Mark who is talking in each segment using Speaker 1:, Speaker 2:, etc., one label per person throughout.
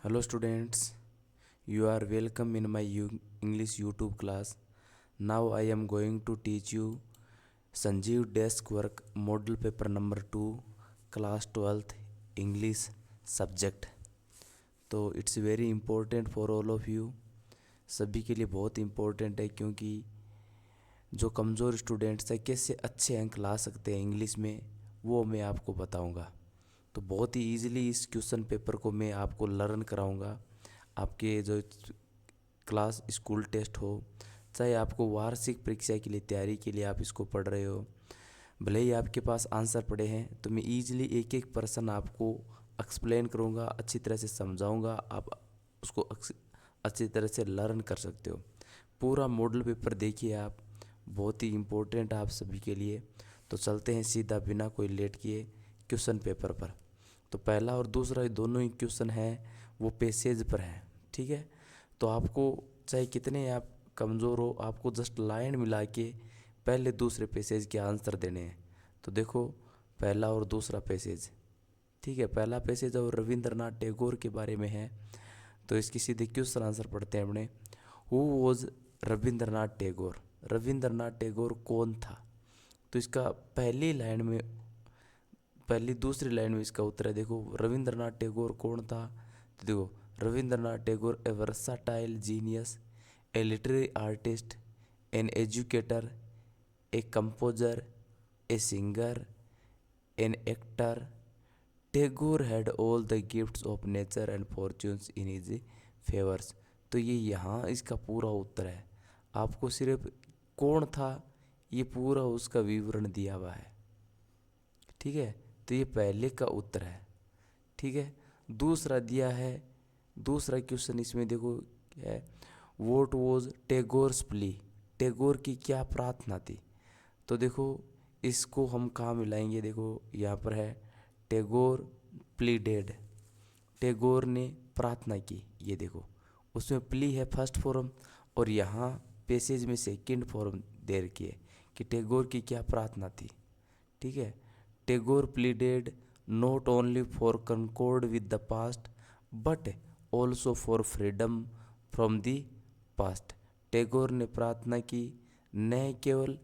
Speaker 1: Hello students, you are welcome in my English YouTube class. Now I am going to teach you Sanjeev Desk Work Model Paper number 2 class 12th English subject. तो it's very important for all of you, सभी के लिए बहुत important है क्योंकि जो कमज़ोर students हैं कैसे अच्छे अंक ला सकते हैं इंग्लिश में वो मैं आपको बताऊंगा। तो बहुत ही ईजिली इस क्वेश्चन पेपर को मैं आपको लर्न कराऊंगा। आपके जो क्लास स्कूल टेस्ट हो, चाहे आपको वार्षिक परीक्षा के लिए तैयारी के लिए आप इसको पढ़ रहे हो, भले ही आपके पास आंसर पड़े हैं तो मैं ईजिली एक एक पर्सन आपको एक्सप्लेन करूंगा, अच्छी तरह से समझाऊंगा, आप उसको अच्छी तरह से लर्न कर सकते हो। पूरा मॉडल पेपर देखिए आप, बहुत ही इम्पोर्टेंट आप सभी के लिए। तो चलते हैं सीधा बिना कोई लेट किए क्वेश्चन पेपर पर। तो पहला और दूसरा दोनों ही क्वेश्चन है वो पेसेज पर है, ठीक है। तो आपको चाहे कितने आप कमज़ोर हो, आपको जस्ट लाइन मिला के पहले दूसरे पेसेज के आंसर देने हैं। तो देखो पहला और दूसरा पेसेज, ठीक है। पहला पेसेज और रविंद्रनाथ टैगोर के बारे में है, तो इसकी सीधे क्वेश्चन आंसर पढ़ते हैं अपने। Who was Rabindranath Tagore? रविंद्रनाथ टैगोर कौन था? तो इसका पहली दूसरी लाइन में इसका उत्तर है। देखो रविंद्रनाथ टैगोर कौन था, तो देखो Rabindranath Tagore a versatile genius, a literary artist, an educator, a composer, a singer, an actor. Tagore had all the gifts of nature and fortunes in his favours. तो ये यहाँ इसका पूरा उत्तर है। आपको सिर्फ कौन था ये पूरा उसका विवरण दिया हुआ है, ठीक है। तो ये पहले का उत्तर है, ठीक है। दूसरा दिया है, दूसरा क्वेश्चन इसमें देखो क्या है, vote was Tagore's plea? Tagore की क्या प्रार्थना थी? तो देखो इसको हम कहाँ मिलाएंगे, देखो यहाँ पर है टैगोर प्लीडेड, टैगोर ने प्रार्थना की, ये देखो उसमें प्ली है फर्स्ट फॉर्म और यहाँ पेसेज में सेकंड फॉर्म दे रखी है कि टैगोर की क्या प्रार्थना थी, ठीक है। Tagore pleaded not only for concord with the past but also for freedom from the past. Tagore ने प्रार्थना की न केवल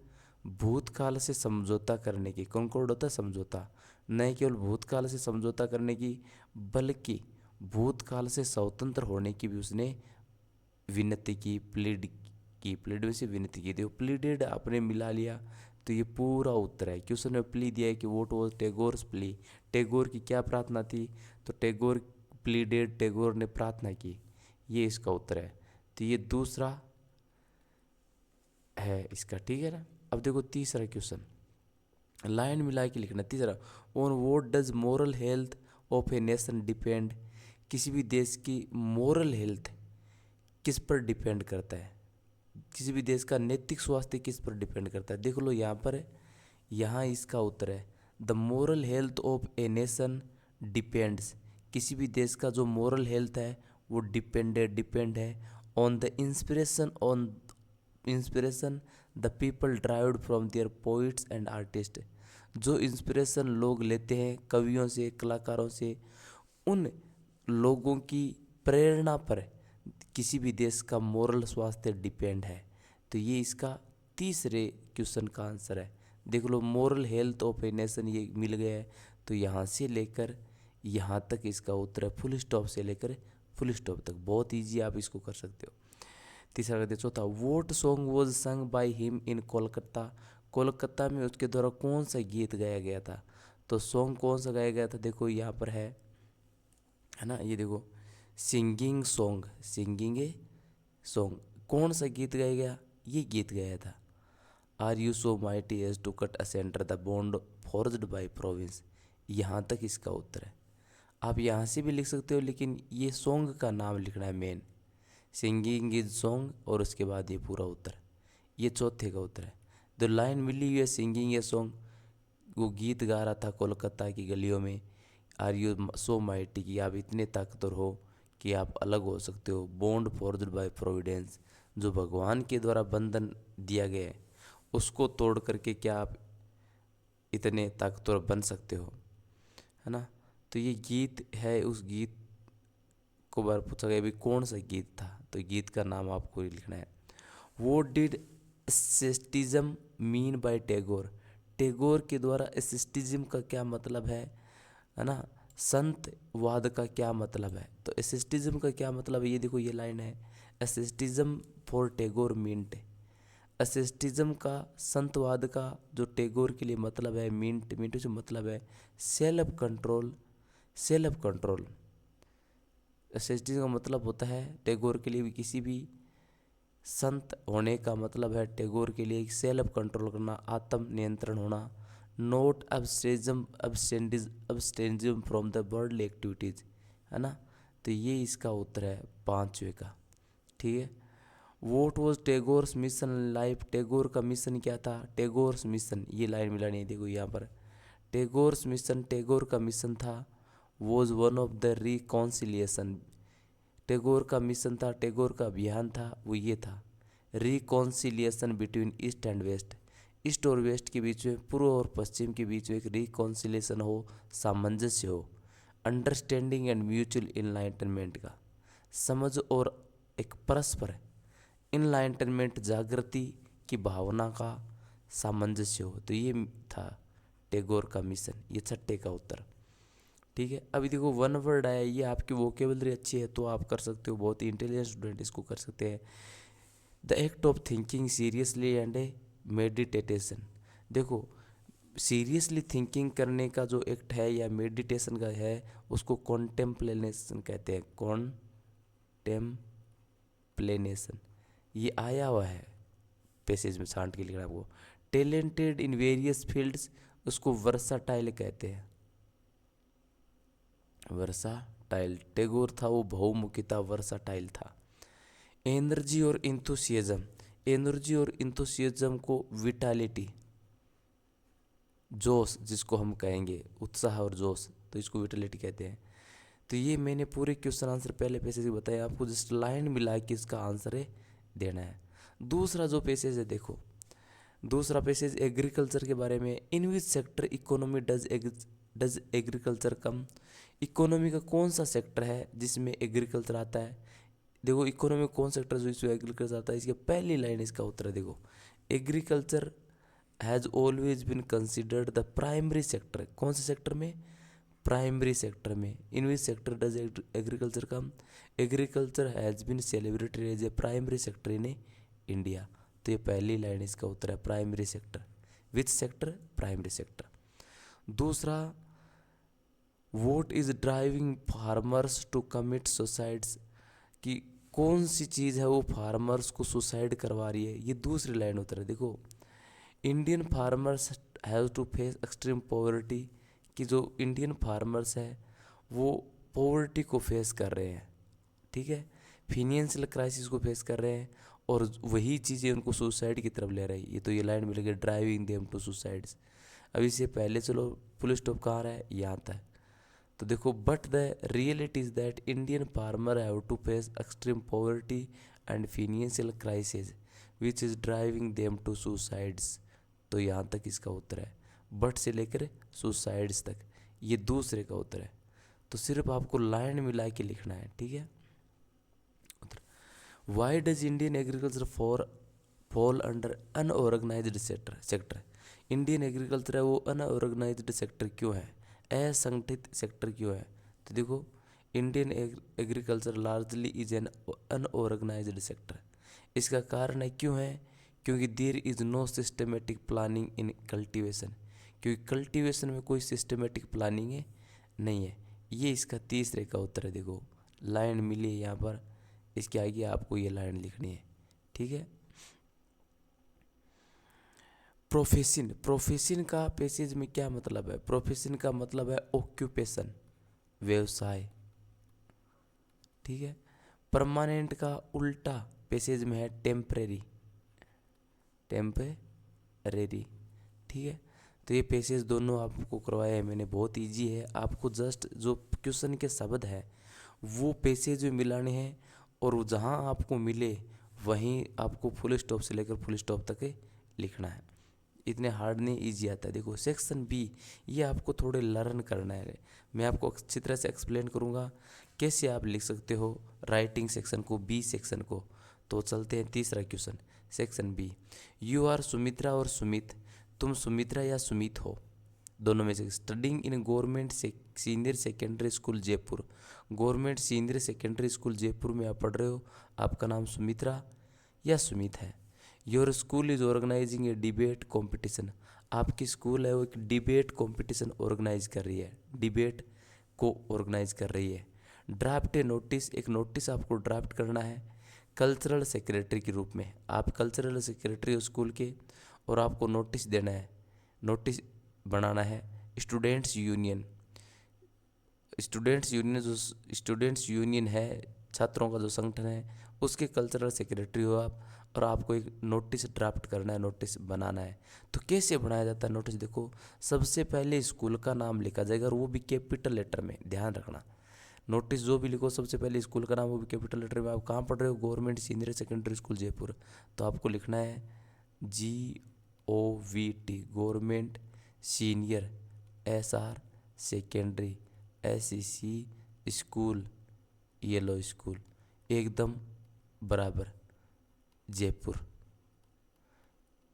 Speaker 1: भूतकाल से समझौता करने की, कंकॉर्ड होता है समझौता, न केवल भूतकाल से समझौता करने की बल्कि भूतकाल से स्वतंत्र होने की भी उसने विनती की, प्लीड में से विनती की। देखो प्लीडेड आपने मिला लिया तो ये पूरा उत्तर है। क्वेश्चन में प्ली दिया है कि vote was Tagore's plea, Tagore की क्या प्रार्थना थी, तो टैगोर प्लीडेड, टैगोर ने प्रार्थना की, ये इसका उत्तर है। तो ये दूसरा है इसका, ठीक है ना। अब देखो तीसरा क्वेश्चन, लाइन मिला के लिखना। तीसरा, on what does moral health of a nation depend? किसी भी देश की मोरल हेल्थ किस पर डिपेंड करता है? किसी भी देश का नैतिक स्वास्थ्य किस पर डिपेंड करता है? देख लो यहाँ पर है, यहाँ इसका उत्तर है the moral health of a nation depends. किसी भी देश का जो मोरल हेल्थ है वो डिपेंड है on the inspiration the people derived from their poets and artist. जो इंस्पिरेशन लोग लेते हैं कवियों से, कलाकारों से, उन लोगों की प्रेरणा पर किसी भी देश का मोरल स्वास्थ्य डिपेंड है। तो ये इसका तीसरे क्वेश्चन का आंसर है। देख लो moral health of a nation ये मिल गया है, तो यहाँ से लेकर यहाँ तक इसका उत्तर है, फुल स्टॉप से लेकर फुल स्टॉप तक। बहुत इजी आप इसको कर सकते हो। तीसरा करते चौथा, vote song was sung by him in Kolkata? Kolkata में उसके द्वारा कौन सा गीत गाया गया था? तो सॉन्ग कौन सा गाया गया था, देखो यहाँ पर है ना, ये देखो सिंगिंग ए सॉन्ग। कौन सा गीत गाया गया? ये गीत गाया था are you so mighty as to cut asunder the bond forged by providence. यहाँ तक इसका उत्तर है। आप यहाँ से भी लिख सकते हो लेकिन ये सॉन्ग का नाम लिखना है मेन, सिंगिंग इज सॉन्ग और उसके बाद ये पूरा उत्तर, ये चौथे का उत्तर है। द लाइन मिली हुई है सिंगिंग ए सॉन्ग, वो गीत गा रहा था कोलकाता की गलियों में, आर यू सो माइटी कि आप इतने ताकतवर हो कि आप अलग हो सकते हो, बॉन्ड फॉर्ज्ड बाय प्रोविडेंस, जो भगवान के द्वारा बंधन दिया गया है उसको तोड़ करके क्या आप इतने ताकतवर बन सकते हो, है ना। तो ये गीत है, उस गीत को बार पूछा गया भी कौन सा गीत था, तो गीत का नाम आपको लिखना है। What did aestheticism mean by Tagore, Tagore के द्वारा एस्थेटिज्म का क्या मतलब है ना, संतवाद का क्या मतलब है। तो एस्थेटिज्म का क्या मतलब है, ये देखो ये लाइन है, एस्थेटिज्म फॉर टैगोर मीन्ट, एस्थेटिज्म का संतवाद का जो टैगोर के लिए मतलब है, मीन्ट से मतलब है सेल्फ कंट्रोल, सेल्फ कंट्रोल। एस्थेटिज्म का मतलब होता है टैगोर के लिए भी, किसी भी संत होने का मतलब है टैगोर के लिए सेल्फ कंट्रोल करना, आत्म नियंत्रण होना, not abstentionism from the worldly activities, है ना। तो ये इसका उत्तर है पांचवे का, ठीक है। Vote was Tagore's mission life, Tagore का मिशन क्या था, टैगोर्स मिशन, ये लाइन मिलानी है देखो यहाँ पर, टैगोर्स मिशन, टैगोर का मिशन था was one of the reconciliation, Tagore का मिशन था, टैगोर का अभियान था वो ये था, reconciliation between east and west, east और वेस्ट के बीच में, पूर्व और पश्चिम के बीच में एक रिकॉन्सिलिएशन हो, सामंजस्य हो, अंडरस्टैंडिंग एंड म्यूचुअल इनलाइटनमेंट का, समझ और एक परस्पर इनलाइटनमेंट, जागृति की भावना का सामंजस्य हो। तो ये था टैगोर का मिशन, ये छठे का उत्तर, ठीक है। अभी देखो वन वर्ड आया, ये आपकी वोकेबलरी अच्छी है तो आप कर सकते हो, बहुत ही इंटेलिजेंट स्टूडेंट इसको कर सकते हैं। The act of thinking seriously and A meditation, देखो सीरियसली थिंकिंग करने का जो एक्ट है या मेडिटेशन का है उसको कॉन्टेम्पलेशन कहते हैं, कॉन्टेम्पलेशन, ये आया हुआ है पैसेज में, छांट के लिखना है आपको। टैलेंटेड इन वेरियस फील्ड्स, उसको वर्साटाइल कहते हैं, वर्साटाइल, टैगोर था वो बहुमुखी था, वर्साटाइल था। एनर्जी और इंथुसियाज्म, एनर्जी और इंथुसियाज्म को विटालिटी, जोश जिसको हम कहेंगे, उत्साह और जोश, तो इसको विटालिटी कहते हैं। तो ये मैंने पूरे क्वेश्चन आंसर पहले पैसेज बताया आपको, जस्ट लाइन मिला के इसका आंसर है देना है। दूसरा जो पैसेज है देखो, दूसरा पैसेज एग्रीकल्चर के बारे में, in which sector economy does agriculture come, economy का कौन सा सेक्टर है जिसमें एग्रीकल्चर आता है। देखो इकोनॉमी कौन सेक्टर जो इसमें एग्रीकल्चर आता है, इसकी पहली लाइन इसका उत्तर है देखो, agriculture has always been considered the primary sector, कौन से सेक्टर में, प्राइमरी सेक्टर में। In which sector does agriculture come, agriculture has been celebrated as a primary sector in India. तो ये पहली लाइन इसका उत्तर है, primary sector, which sector, primary sector. दूसरा, what is driving farmers to commit suicides, कि कौन सी चीज़ है वो फार्मर्स को सुसाइड करवा रही है, ये दूसरी लाइन उत्तर है देखो। Indian farmers have to face extreme poverty, कि जो इंडियन फार्मर्स है वो पॉवर्टी को फेस कर रहे हैं, ठीक है, फिनेंशियल क्राइसिस को फेस कर रहे हैं, और वही चीज़ें उनको सुसाइड की तरफ ले रही है। ये तो ये लाइन मिलेगी, ड्राइविंग देम टू सुसाइड्स। अब इससे पहले चलो पुल स्टॉप कहाँ रहा है, यहाँ तक। तो देखो, but the reality is that Indian farmer have to face extreme poverty and financial crisis which is driving them to suicides. तो यहाँ तक इसका उत्तर है, बट से लेकर सुसाइड्स तक, ये दूसरे का उत्तर है। तो सिर्फ आपको लाइन मिला के लिखना है, ठीक है। Why does Indian agriculture fall under unorganised sector, Indian agriculture है वो अनऑर्गेनाइज्ड सेक्टर क्यों है, असंगठित सेक्टर क्यों है। तो देखो, Indian agriculture largely is an unorganised sector, इसका कारण है क्यों है, क्योंकि there is no systematic planning in cultivation, क्योंकि कल्टीवेशन में कोई सिस्टमेटिक प्लानिंग है नहीं है। ये इसका तीसरे का उत्तर है। देखो लाइन मिली है यहाँ पर, इसके आगे आपको ये लाइन लिखनी है, ठीक है। प्रोफेशन, प्रोफेशन का पैसेज में क्या मतलब है, प्रोफेशन का मतलब है ऑक्यूपेशन, व्यवसाय, ठीक है। परमानेंट का उल्टा पैसेज में है टेम्परेरी, टेम्परेरी, ठीक है। तो ये पैसेज दोनों आपको करवाया है मैंने, बहुत इजी है, आपको जस्ट जो क्वेश्चन के शब्द है वो पैसेज में मिलाने हैं, और जहाँ आपको मिले वहीं आपको फुल स्टॉप से लेकर फुल स्टॉप तक लिखना है, इतने हार्ड नहीं, इजी आता है। देखो सेक्शन बी, ये आपको थोड़े लर्न करना है, मैं आपको अच्छी तरह से एक्सप्लेन करूँगा कैसे आप लिख सकते हो राइटिंग सेक्शन को, बी सेक्शन को? तो चलते हैं तीसरा question, section B. You are Sumitra और सुमित, तुम सुमित्रा या सुमित हो, दोनों में से। Studying in government senior secondary school Jaipur, government senior secondary school Jaipur में आप पढ़ रहे हो, आपका नाम सुमित्रा या सुमित है। Your school is organising a debate competition, आपकी स्कूल है वो एक डिबेट कॉम्पिटिशन ऑर्गेनाइज कर रही है, डिबेट को ऑर्गेनाइज कर रही है। ड्राफ्ट ए नोटिस, एक नोटिस आपको ड्राफ्ट करना है कल्चरल सेक्रेटरी के रूप में। आप कल्चरल सेक्रेटरी हो स्कूल के और आपको नोटिस देना है, नोटिस बनाना है स्टूडेंट्स यूनियन, जो स्टूडेंट्स यूनियन है, छात्रों का जो संगठन है, उसके कल्चरल सेक्रेटरी हो आप, और आपको एक नोटिस ड्राफ्ट करना है, नोटिस बनाना है। तो कैसे बनाया जाता है नोटिस? देखो, सबसे पहले स्कूल का नाम लिखा जाएगा और वो भी कैपिटल लेटर में, ध्यान रखना। नोटिस जो भी लिखो सबसे पहले स्कूल का नाम वो भी कैपिटल लेटर में। आप कहाँ पढ़ रहे हो? Government senior secondary school Jaipur, तो आपको लिखना है GOVT, government senior, SR secondary, SEC school, yellow school, एकदम बराबर जयपुर।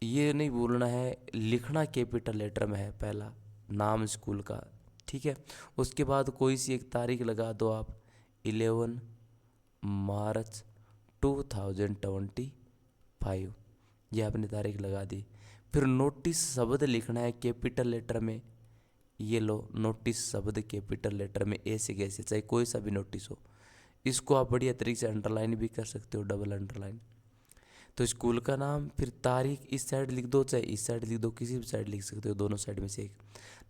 Speaker 1: ये नहीं भूलना है, लिखना कैपिटल लेटर में है पहला नाम स्कूल का, ठीक है। उसके बाद कोई सी एक तारीख लगा दो आप, 11 मार्च 2025, ये आपने तारीख लगा दी। फिर नोटिस शब्द लिखना है कैपिटल लेटर में, ये लो नोटिस शब्द कैपिटल लेटर में, ऐसे कैसे, चाहे कोई सा भी नोटिस हो। इसको आप बढ़िया तरीके से अंडरलाइन भी कर सकते हो, डबल अंडरलाइन। तो स्कूल का नाम, फिर तारीख इस साइड लिख दो चाहे इस साइड लिख दो, किसी भी साइड लिख सकते हो, दोनों साइड में से एक।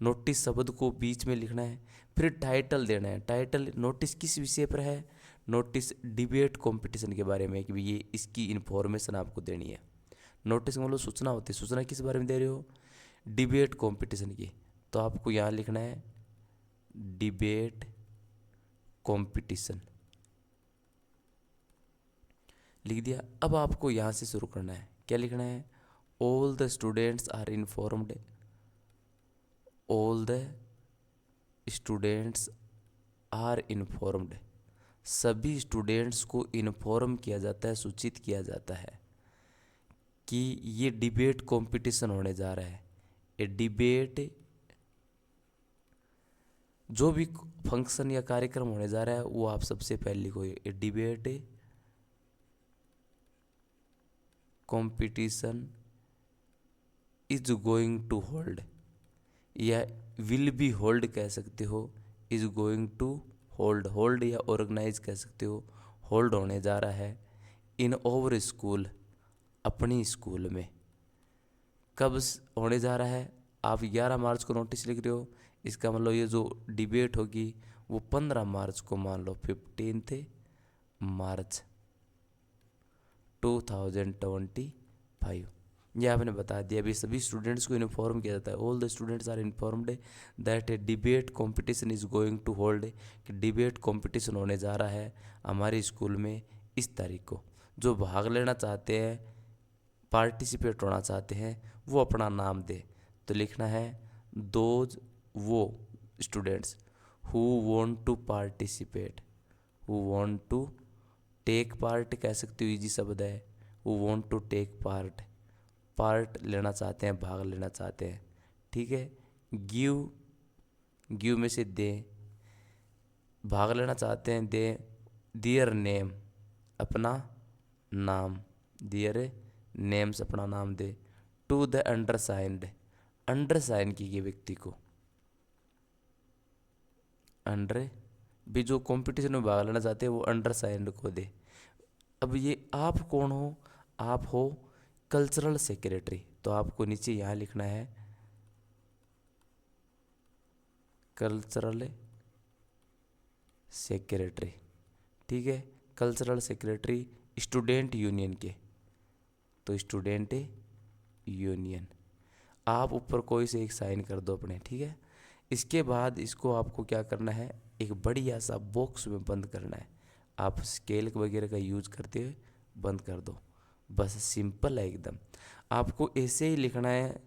Speaker 1: नोटिस शब्द को बीच में लिखना है, फिर टाइटल देना है। टाइटल, नोटिस किस विषय पर है? नोटिस डिबेट कंपटीशन के बारे में, कि ये इसकी इन्फॉर्मेशन आपको देनी है। नोटिस मतलब सूचना होती है, सूचना किस बारे में दे रहे हो? डिबेट कंपटीशन की। तो आपको यहाँ लिखना है डिबेट कंपटीशन, लिख दिया। अब आपको यहाँ से शुरू करना है, क्या लिखना है? All the students are informed, all the students are informed, सभी स्टूडेंट्स को इन्फॉर्म किया जाता है, सूचित किया जाता है कि ये डिबेट कंपटीशन होने जा रहा है। ये डिबेट, जो भी फंक्शन या कार्यक्रम होने जा रहा है वो आप सबसे पहले लिखो, ये debate competition is going to hold, या विल बी होल्ड कह सकते हो, is going to hold, hold या ऑर्गेनाइज कह सकते हो, होल्ड होने जा रहा है इन ओवर स्कूल, अपनी स्कूल में। कब होने जा रहा है? आप 11 मार्च को नोटिस लिख रहे हो, इसका मतलब ये जो डिबेट होगी वो 15 मार्च को, मान लो 15 मार्च 2025, ये आपने बता दिया। अभी सभी स्टूडेंट्स को इन्फॉर्म किया जाता है, all the students are informed that a debate competition is going to hold, कि डिबेट कंपटीशन होने जा रहा है हमारे स्कूल में इस तारीख को। जो भाग लेना चाहते हैं, पार्टिसिपेट होना चाहते हैं, वो अपना नाम दे। तो लिखना है दोज, वो students who want to participate, who want to take part कह सकते हो, इजी शब्द है, who want to take part, part लेना चाहते हैं, भाग लेना चाहते हैं, ठीक है। गिव, गिव में से दे, भाग लेना चाहते हैं, दे, दियर नेम, अपना नाम, दियर नेम्स, अपना नाम दे, टू द अंडरसाइंड, अंडरसाइन की गए व्यक्ति को, अंडर भी जो कंपटीशन में भाग लेना चाहते हैं वो अंडरसाइंड को दे। अब ये आप कौन हो? आप हो कल्चरल सेक्रेटरी, तो आपको नीचे यहाँ लिखना है कल्चरल सेक्रेटरी, ठीक है। कल्चरल सेक्रेटरी स्टूडेंट यूनियन के, तो स्टूडेंट यूनियन, आप ऊपर कोई से एक साइन कर दो अपने, ठीक है। इसके बाद इसको आपको क्या करना है? एक बढ़िया सा बॉक्स में बंद करना है। आप स्केल वगैरह का यूज करते हुए बंद कर दो, बस सिंपल है एकदम। आपको ऐसे ही लिखना है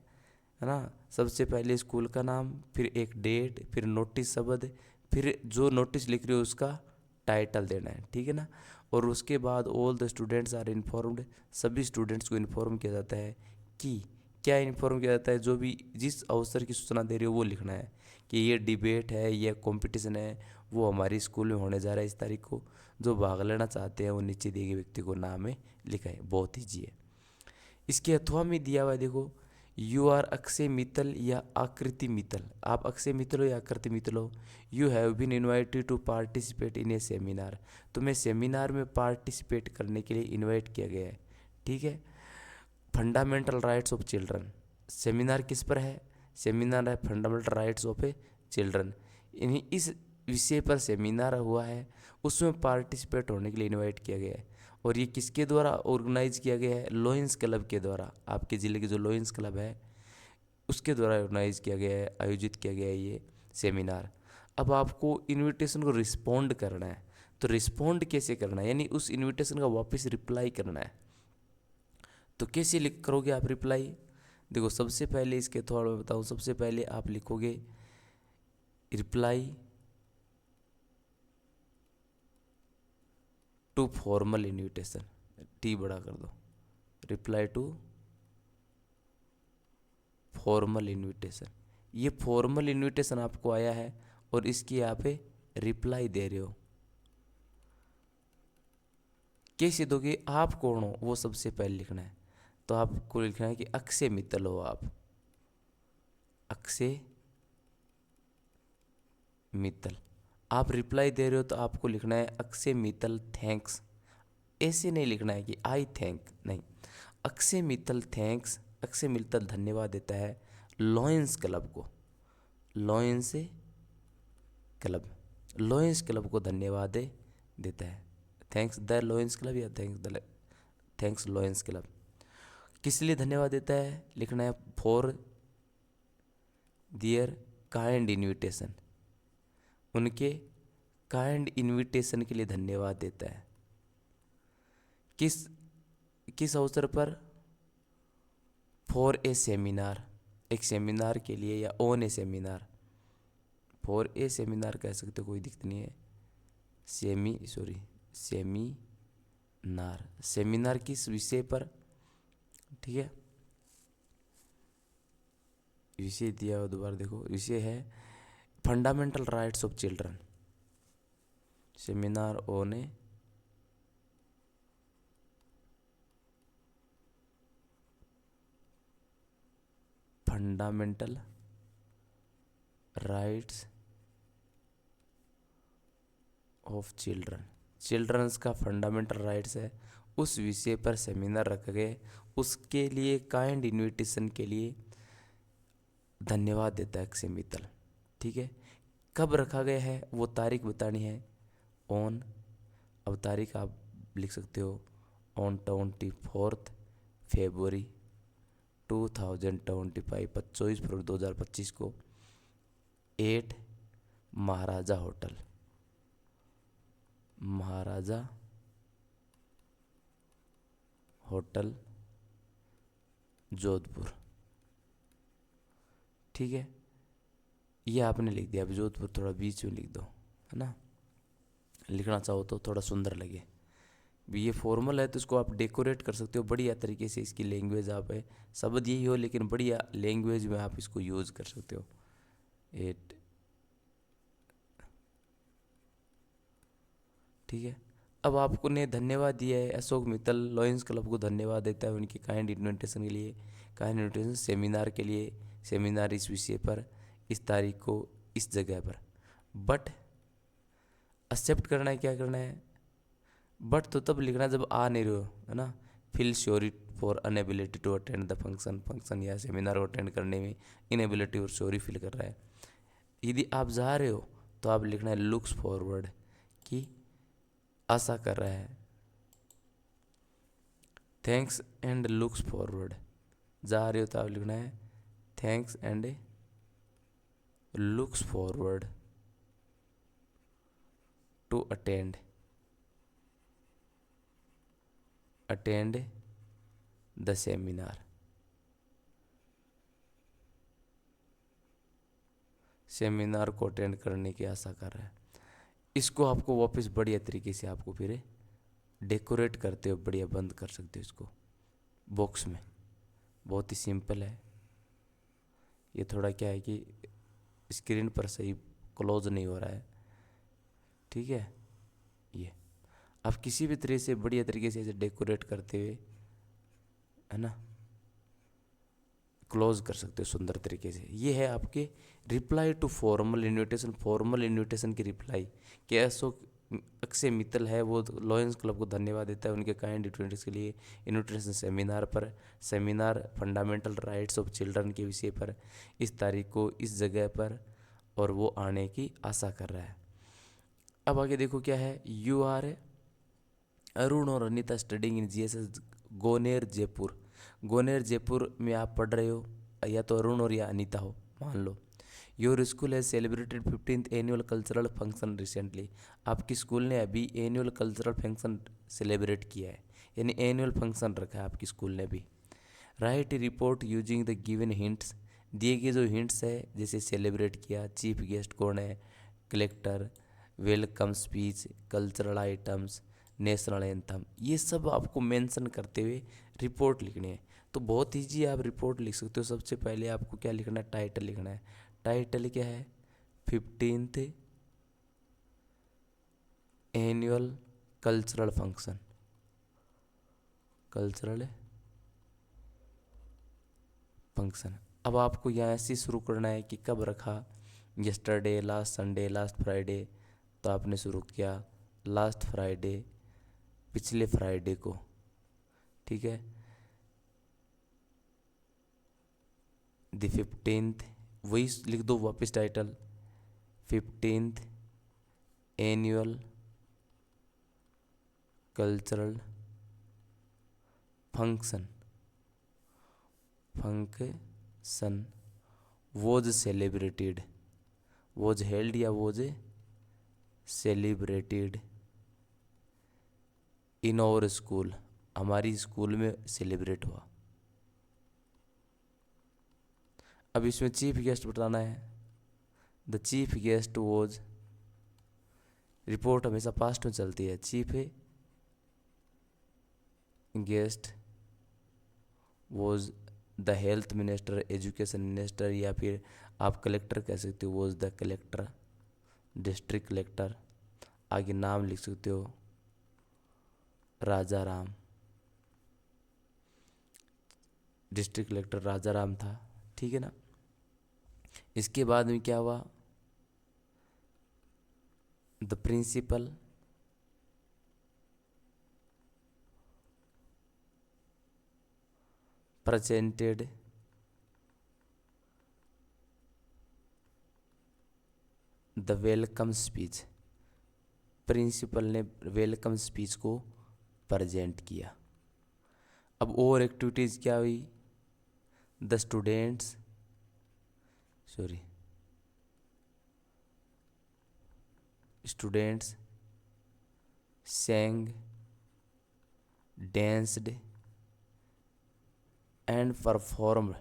Speaker 1: ना? सबसे पहले स्कूल का नाम, फिर एक डेट, फिर नोटिस शब्द, फिर जो नोटिस लिख रहे हो उसका टाइटल देना है, ठीक है ना। और उसके बाद all the students are informed, सभी स्टूडेंट्स को इन्फॉर्म किया जाता है कि, क्या इन्फॉर्म किया जाता है, जो भी जिस अवसर की सूचना दे रही हो वो लिखना है कि ये डिबेट है, ये कंपटीशन है, वो हमारी स्कूल में होने जा रहा है इस तारीख को। जो भाग लेना चाहते हैं वो नीचे दिए गए व्यक्ति को नाम में लिखाए, बहुत ईजी है। इसके अथवा में दिया हुआ है, देखो, यू आर अक्षय मित्तल या आकृति मित्तल, आप अक्षय मित्तल हो या आकृति मित्तल हो, you have been invited to participate in a seminar, तुम्हें सेमिनार में पार्टिसिपेट करने के लिए इन्वाइट किया गया है, ठीक है। Fundamental rights of children, seminar किस पर है, सेमिनार है fundamental rights of a children, इन्हीं इस विषय पर सेमिनार हुआ है, उसमें पार्टिसिपेट होने के लिए इनवाइट किया गया है। और ये किसके द्वारा ऑर्गेनाइज किया गया है, लॉयंस क्लब के द्वारा, आपके ज़िले के जो लॉयंस क्लब है उसके द्वारा ऑर्गेनाइज किया गया है, आयोजित किया गया है ये सेमिनार। अब आपको इनविटेशन को रिस्पॉन्ड करना है, तो रिस्पॉन्ड कैसे करना है, यानी उस इनविटेशन का वापस रिप्लाई करना है। तो कैसे लिख करोगे आप रिप्लाई, देखो सबसे पहले इसके थोड़ा मैं बताऊँ, सबसे पहले आप लिखोगे reply to formal invitation, T बड़ा कर दो, रिप्लाई टू फॉर्मल इन्विटेशन, ये फॉर्मल इन्विटेशन आपको आया है और इसकी यहाँ पे रिप्लाई दे रहे हो। कैसे दोगे, आप कौन हो वो सबसे पहले लिखना है, तो आपको लिखना है कि अक्षय मित्तल हो आप, अक्षय मित्तल। आप रिप्लाई दे रहे हो तो आपको लिखना है अक्षय मित्तल थैंक्स, ऐसे नहीं लिखना है कि आई थैंक, नहीं, अक्षय मित्तल थैंक्स, अक्षय मित्तल धन्यवाद देता है लॉयंस क्लब को, लॉयंस क्लब, लॉयंस क्लब को धन्यवाद देता है, थैंक्स द लॉयंस क्लब या थैंक्स लॉयंस क्लब। किस लिए धन्यवाद देता है, लिखना है फॉर दियर काइंड इन्विटेशन, उनके काइंड इन्विटेशन के लिए धन्यवाद देता है। किस किस अवसर पर, फॉर ए सेमिनार, एक सेमिनार के लिए, या on A seminar, for a seminar कह सकते हो, कोई दिक्कत नहीं है, सेमिनार, सेमिनार किस विषय पर, ठीक है। विषय दिया हुआ दोबारा देखो, विषय है fundamental rights of children, seminar on a fundamental rights of children, childrens का फंडामेंटल राइट्स है, उस विषय पर सेमिनार रखा गया, उसके लिए काइंड इन्विटेशन के लिए धन्यवाद देता है अक्षय मित्तल, ठीक है। कब रखा गया है वो तारीख बतानी है, ऑन, अब तारीख आप लिख सकते हो ऑन 24 फरवरी 2025, 24 फरवरी 2025 को 8 महाराजा होटल, महाराजा होटल जोधपुर, ठीक है। ये आपने लिख दिया, अब जोधपुर थोड़ा बीच में लिख दो, है ना, लिखना चाहो तो थोड़ा सुंदर लगे। ये फॉर्मल है तो इसको आप डेकोरेट कर सकते हो बढ़िया तरीके से, इसकी लैंग्वेज आप है, शब्द यही हो लेकिन बढ़िया लैंग्वेज में आप इसको यूज़ कर सकते हो। 8, ठीक है। अब आपको ने धन्यवाद दिया है, अशोक मित्तल लॉयंस क्लब को धन्यवाद देता है उनकी काइंड इन्विटेशन के लिए, काइंड इन्विटेशन सेमिनार के लिए, सेमिनार इस विषय पर, इस तारीख को, इस जगह पर। बट एक्सेप्ट करना है, क्या करना है, बट तो तब लिखना जब आ नहीं रहे हो, है ना, feel sorry for inability to attend the function, function या सेमिनार को अटेंड करने में इनएबिलिटी और श्योरी फील कर रहा है। यदि आप जा रहे हो तो आप लिखना है लुक्स फॉरवर्ड, कि आशा कर रहा है, थैंक्स एंड लुक्स फॉरवर्ड, जा रहे हो तो आप लिखना है thanks and looks forward to attend the seminar, seminar को अटेंड करने की आशा कर रहा है। इसको आपको वापस बढ़िया तरीके से आपको फिर डेकोरेट करते हो, बढ़िया बंद कर सकते हो इसको बॉक्स में। बहुत ही सिंपल है। ये थोड़ा क्या है कि स्क्रीन पर सही क्लोज नहीं हो रहा है, ठीक है। ये आप किसी भी तरह से बढ़िया तरीके से इसे डेकोरेट करते हुए, है ना, क्लोज कर सकते हो सुंदर तरीके से। ये है आपके reply to formal invitation. Formal invitation की रिप्लाई कि अक्षय मित्तल है, वो लॉयंस क्लब को धन्यवाद देता है उनके काइंड इन्विटेशन के लिए। इन्विटेशन सेमिनार पर, seminar fundamental rights of children के विषय पर, इस तारीख को इस जगह पर, और वो आने की आशा कर रहा है। अब आगे देखो क्या है। यू आर अरुण और Anita studying in GSS Goner Jaipur. Goner Jaipur में आप पढ़ रहे हो, या तो अरुण और या अनीता हो, मान लो। Your school has celebrated 15th annual cultural function recently. आपकी स्कूल ने अभी एनुअल कल्चरल फंक्शन सेलिब्रेट किया है, यानी एनुअल फंक्शन रखा है आपकी स्कूल ने भी। Right report using the given hints. दिए गए जो हिंट्स है, जैसे सेलिब्रेट किया, चीफ गेस्ट कौन है, collector, welcome speech, cultural items, national anthem, ये सब आपको मेंशन करते हुए रिपोर्ट लिखनी है। तो बहुत ईजी आप रिपोर्ट लिख सकते हो। सबसे पहले आपको क्या लिखना है, टाइटल लिखना है। टाइटल क्या है, 15th annual cultural function, cultural function. अब आपको यहाँ से शुरू करना है कि कब रखा, yesterday, last Sunday, last Friday. तो आपने शुरू किया लास्ट फ्राइडे, पिछले फ्राइडे को, ठीक है। द 15th, वही लिख दो वापस title, 15th annual cultural function, function was celebrated, was held या was celebrated in our school, हमारी स्कूल में सेलिब्रेट हुआ। अब इसमें चीफ गेस्ट बताना है। The chief guest was, report हमेशा पास्ट में चलती है। Chief guest was the health minister, education minister, या फिर आप कलेक्टर कह सकते हो, was the collector, district collector. आगे नाम लिख सकते हो, राजा राम, डिस्ट्रिक्ट कलेक्टर राजा राम था, ठीक है ना। इसके बाद में क्या हुआ, the principal presented the welcome speech. Principal ने वेलकम स्पीच को प्रेजेंट किया। अब और एक्टिविटीज़ क्या हुई, the students, sorry, students sang, danced and perform,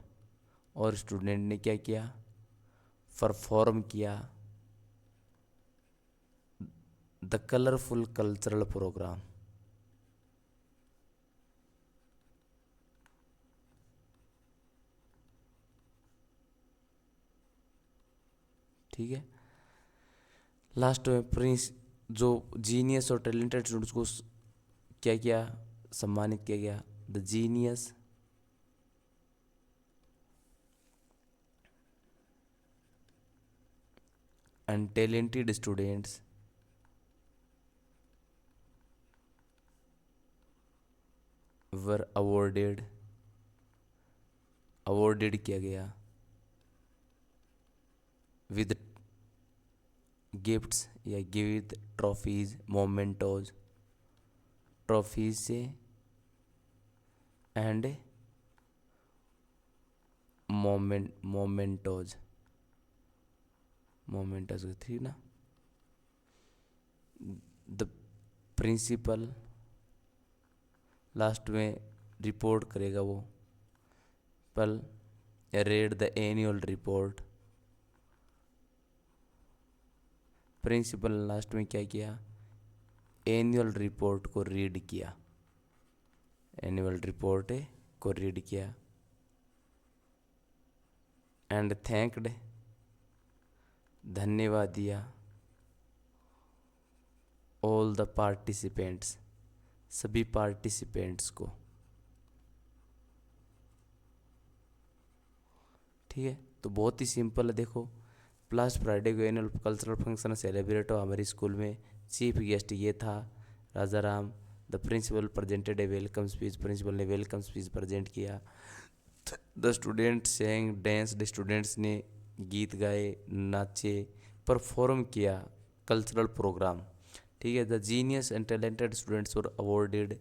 Speaker 1: और स्टूडेंट ने क्या किया, परफॉर्म किया द कलरफुल कल्चरल प्रोग्राम। ठीक है। लास्ट में प्रिंस, जो जीनियस और टैलेंटेड स्टूडेंट्स को क्या किया, सम्मानित किया गया। The genius and talented students were awarded, awarded किया गया विद गिफ्ट्स या गिव ट्रॉफीज, मोमेंटोज, ट्रॉफीज से एंड मोमेंटोज, मोमेंटोज थी ना। द प्रिंसिपल लास्ट में रिपोर्ट करेगा, वो पल read the annual report principal ने लास्ट में क्या किया, एनुअल रिपोर्ट को रीड किया, एनुअल रिपोर्ट को रीड किया एंड थैंक्ड, धन्यवाद दिया, ऑल द पार्टिसिपेंट्स, सभी पार्टिसिपेंट्स को। ठीक है, तो बहुत ही सिंपल है। देखो, लास्ट फ्राइडे को एनुअल कल्चरल फंक्शन सेलिब्रेट हो हमारे स्कूल में। चीफ गेस्ट ये था Raja Ram. The principal presented a welcome speech, principal ने वेलकम स्पीच प्रेजेंट किया। The students saying dance, students ने गीत गाए, नाचे, परफॉर्म किया कल्चरल प्रोग्राम। ठीक है, the genius and talented students were awarded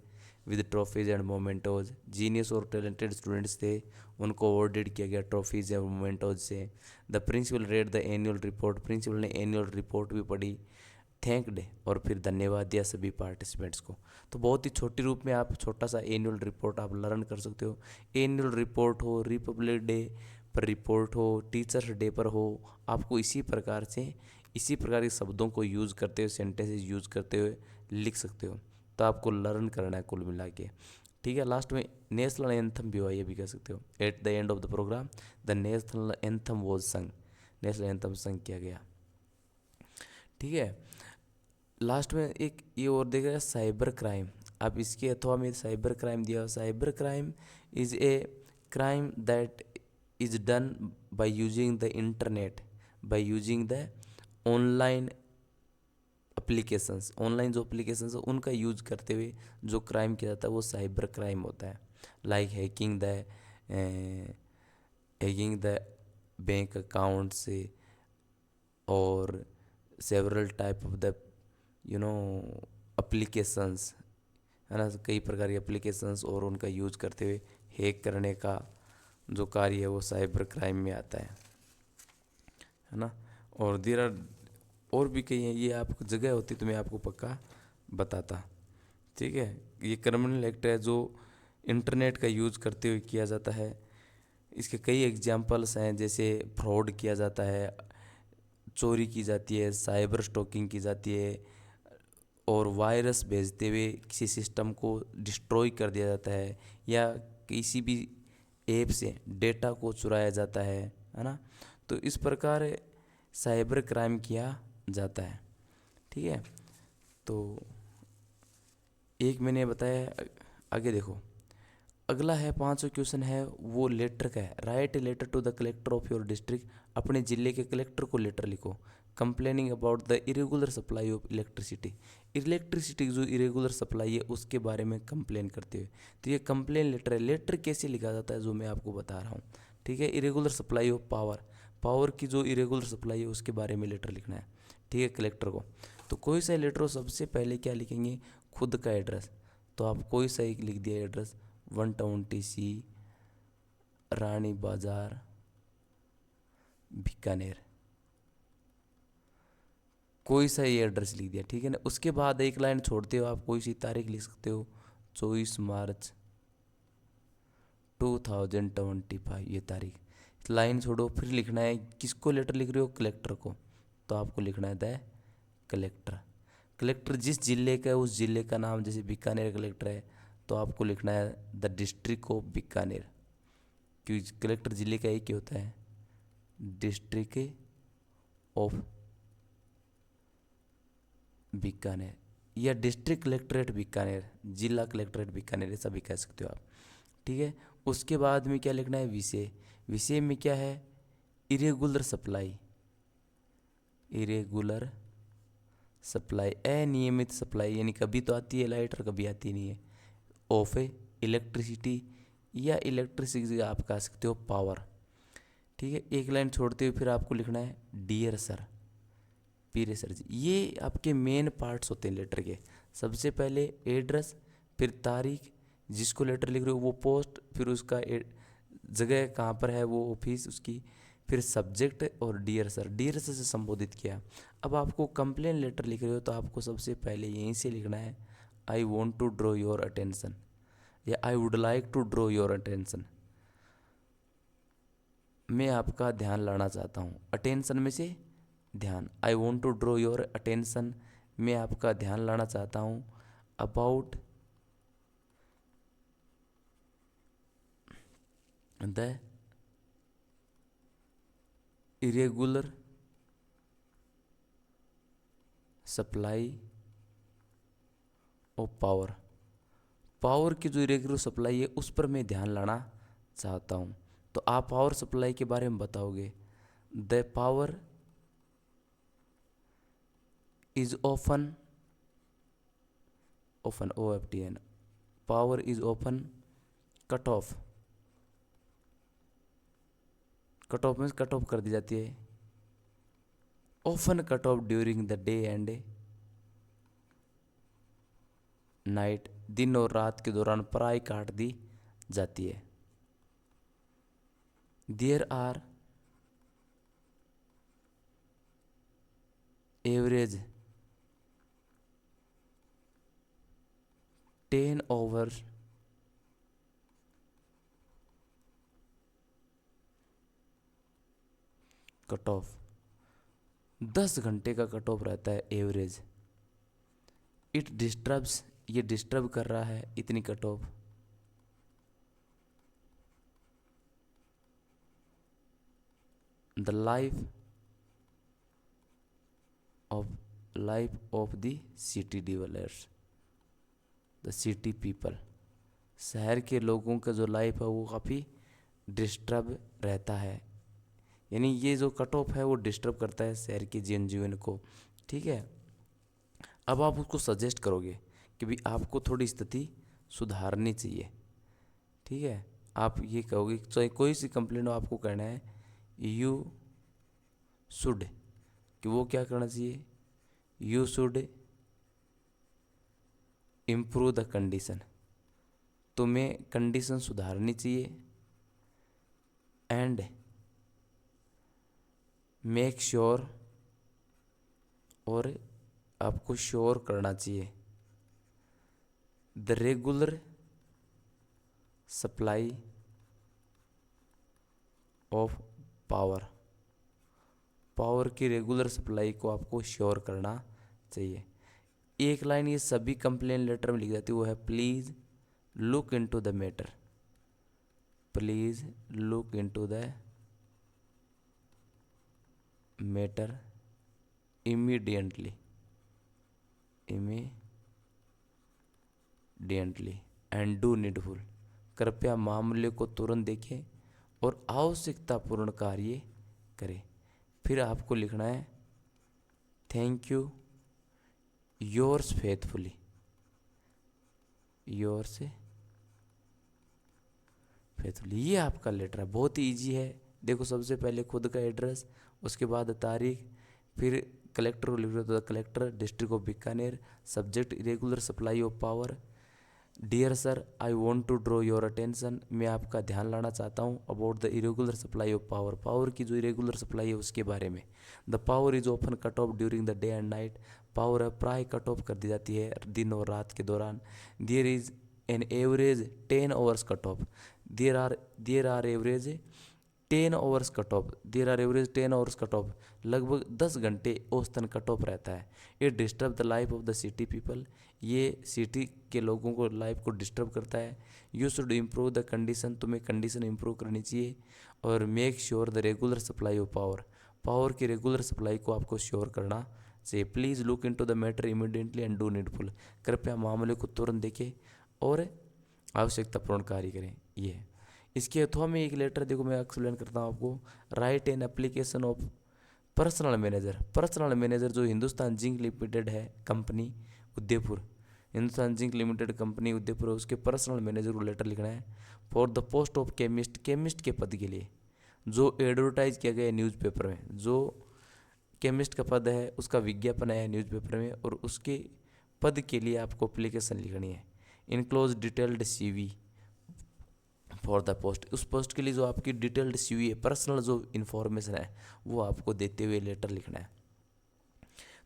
Speaker 1: with trophies and mementos. जीनियस और टैलेंटेड स्टूडेंट्स थे, उनको अवॉर्डेड किया गया ट्रॉफीज एंड मोमेंटोज से। The principal read the annual report, principal ने एनुअल रिपोर्ट भी पढ़ी, थैंक्ड और फिर धन्यवाद दिया सभी पार्टिसिपेंट्स को। तो बहुत ही छोटी रूप में आप छोटा सा एनुअल रिपोर्ट आप लर्न कर सकते हो। एनुअल रिपोर्ट हो, रिपब्लिक डे पर रिपोर्ट हो, टीचर्स डे पर हो, आपको इसी प्रकार के शब्दों को यूज़ करते हुए, सेंटेंसेस यूज़ करते हुए लिख सकते हो। तो आपको लर्न करना है कुल मिला के। ठीक है, लास्ट में नेशनल एंथम भी हुआ, ये भी कह सकते हो। At the end of the programme the national anthem was sung, national anthem sung किया गया। ठीक है, लास्ट में एक ये और देख रहे हैं, साइबर क्राइम। अब इसके अथवा में साइबर क्राइम दिया। Cyber crime is a crime that is done by using the internet, by using the online applications. Online जो एप्लीकेशंस है उनका यूज करते हुए जो क्राइम किया जाता है वो साइबर क्राइम होता है। Like hacking the bank account से, और several type of the applications, है ना, कई प्रकार के एप्लीकेशंस और उनका यूज करते हुए हैक करने का जो कार्य है वो साइबर क्राइम में आता है ना। और देयर आर और भी कई हैं, ये आपको जगह होती तो मैं आपको पक्का बताता। ठीक है, ये क्रिमिनल एक्ट है जो इंटरनेट का यूज करते हुए किया जाता है। इसके कई एग्जाम्पल्स हैं, जैसे फ्रॉड किया जाता है, चोरी की जाती है, साइबर स्टॉकिंग की जाती है, और वायरस भेजते हुए किसी सिस्टम को डिस्ट्रॉय कर दिया जाता है, या किसी भी ऐप से डेटा को चुराया जाता है ना। तो इस प्रकार साइबर क्राइम किया जाता है। ठीक है, तो एक मैंने बताया। आगे देखो, अगला है 5वां क्वेश्चन है वो लेटर का है। Write a letter to the collector of your district, अपने ज़िले के कलेक्टर को लेटर लिखो। Complaining about the irregular supply of electricity, electricity की जो इरेगुलर सप्लाई है उसके बारे में कंप्लेन करते हुए। तो ये कंप्लेन लेटर है। लेटर कैसे लिखा जाता है जो मैं आपको बता रहा हूँ। ठीक है, irregular supply of power, power की जो इरेगुलर सप्लाई है उसके बारे में लेटर लिखना है। ठीक है, कलेक्टर को। तो कोई सा लेटर हो, सबसे पहले क्या लिखेंगे, खुद का एड्रेस। तो आप कोई सा एक लिख दिया एड्रेस, 120C रानी बाजार बीकानेर, कोई सा ये एड्रेस लिख दिया। ठीक है ना। उसके बाद एक लाइन छोड़ते हो आप, कोई सी तारीख लिख सकते हो, 24 मार्च 2025 ये तारीख। लाइन छोड़ो, फिर लिखना है किसको लेटर लिख रहे हो, कलेक्टर को। तो आपको लिखना है द कलेक्टर। कलेक्टर जिस जिले का है उस जिले का नाम, जैसे बीकानेर कलेक्टर है तो आपको लिखना है द डिस्ट्रिक्ट ऑफ बीकानेर, क्योंकि कलेक्टर जिले का एक ही होता है, डिस्ट्रिक्ट ऑफ बीकानेर, या डिस्ट्रिक्ट कलेक्ट्रेट बीकानेर, जिला कलेक्ट्रेट बीकानेर, ऐसा भी कह सकते हो आप। ठीक है, उसके बाद में क्या लिखना है, विषय। विषय में क्या है, इरेगुलर सप्लाई, इरेगुलर सप्लाई, अनियमित सप्लाई, यानी कभी तो आती है लाइट और कभी आती नहीं है, ऑफ इलेक्ट्रिसिटी, या इलेक्ट्रिसिटी आप कह सकते हो पावर। ठीक है, एक लाइन छोड़ते हुए फिर आपको लिखना है डियर सर, पीरे सर जी। ये आपके मेन पार्ट्स होते हैं लेटर के। सबसे पहले एड्रेस, फिर तारीख, जिसको लेटर लिख रहे हो वो पोस्ट, फिर उसका जगह कहाँ पर है वो ऑफिस उसकी, फिर सब्जेक्ट और डियर सर, डियर सर से संबोधित किया। अब आपको कंप्लेन लेटर लिख रहे हो तो आपको सबसे पहले यहीं से लिखना है I want to draw your attention, या I would like to draw your attention, मैं आपका ध्यान लाना चाहता हूँ। अटेंशन में से ध्यान। I want to draw your attention, मैं आपका ध्यान लाना चाहता हूँ। About the irregular supply of power, power की जो इरेगुलर सप्लाई है उस पर मैं ध्यान लाना चाहता हूँ। तो आप पावर सप्लाई के बारे में बताओगे। The power is often, often OFTN, power is often cut of, cut off means cut off कर दी जाती है। Often cut off during the day and night, दिन और रात के दौरान प्राय काट दी जाती है। There are average 10 hours cut off, 10 घंटे का कट ऑफ रहता है एवरेज। इट डिस्टर्ब्स, ये डिस्टर्ब कर रहा है इतनी cut off. The life of the city developers, the city people, शहर के लोगों का जो लाइफ है वो काफ़ी डिस्टर्ब रहता है। यानी ये जो कट ऑफ है वो डिस्टर्ब करता है शहर के जनजीवन को। ठीक है, अब आप उसको सजेस्ट करोगे कि भाई आपको थोड़ी स्थिति सुधारनी चाहिए। ठीक है, आप ये कहोगे चाहे कोई सी कंप्लेंट हो आपको कहना है यू शुड, कि वो क्या करना चाहिए, you should improve the condition, तुम्हें कंडीशन सुधारनी चाहिए। एंड मेक श्योर, और आपको श्योर करना चाहिए the regular supply of power, power की रेगुलर सप्लाई को आपको श्योर करना चाहिए। एक लाइन ये सभी कंप्लेन लेटर में लिख जाती है, वो है please look into the matter, please look into the matter immediately and do needful, कृपया मामले को तुरंत देखें और आवश्यकतापूर्ण कार्य करें। फिर आपको लिखना है thank you yours faithfully, yours faithfully, ये आपका लेटर है। बहुत ही ईजी है। देखो सबसे पहले खुद का एड्रेस, उसके बाद तारीख, फिर कलेक्टर को लिख रहे हो तो collector district of Bikaner, subject irregular supply of power. Dear sir I want to draw your attention, मैं आपका ध्यान लाना चाहता हूँ about the irregular supply of power, power की जो इरेगुलर सप्लाई है उसके बारे में। The power is often cut off during the day and night, power प्राय कट ऑफ कर दी जाती है दिन और रात के दौरान। There is an average 10 hours cut off, there are average 10 hours cut off, there are average 10 hours cut off, लगभग 10 घंटे औसतन कट ऑफ रहता है। It disturb the life of the city people, ये सिटी के लोगों को लाइफ को डिस्टर्ब करता है। You should improve the condition, तुम्हें कंडीशन इम्प्रूव करनी चाहिए। और make sure the regular supply of power, power की रेगुलर सप्लाई को आपको श्योर करना चाहिए। Please look into the matter immediately and do needful, कृपया मामले को तुरंत देखें और आवश्यकतापूर्ण कार्य करें। ये है। इसके अथवा में एक लेटर देखो मैं एक्सप्लेन करता हूँ आपको। Right an application of personal manager, personal manager जो हिंदुस्तान जिंक लिमिटेड है company Udaipur, Hindustan zinc limited company Udaipur है, उसके पर्सनल मैनेजर को लेटर लिखना है for the post of chemist, chemist के पद के लिए जो एडवर्टाइज किया गया है न्यूज़पेपर में, जो केमिस्ट का पद है उसका विज्ञापन है न्यूज़पेपर में, और उसके पद के लिए आपको एप्लीकेशन लिखनी है। Enclose detailed CV for the post, उस पोस्ट के लिए जो आपकी डिटेल्ड CV है, पर्सनल जो इन्फॉर्मेशन है वो आपको देते हुए लेटर लिखना है।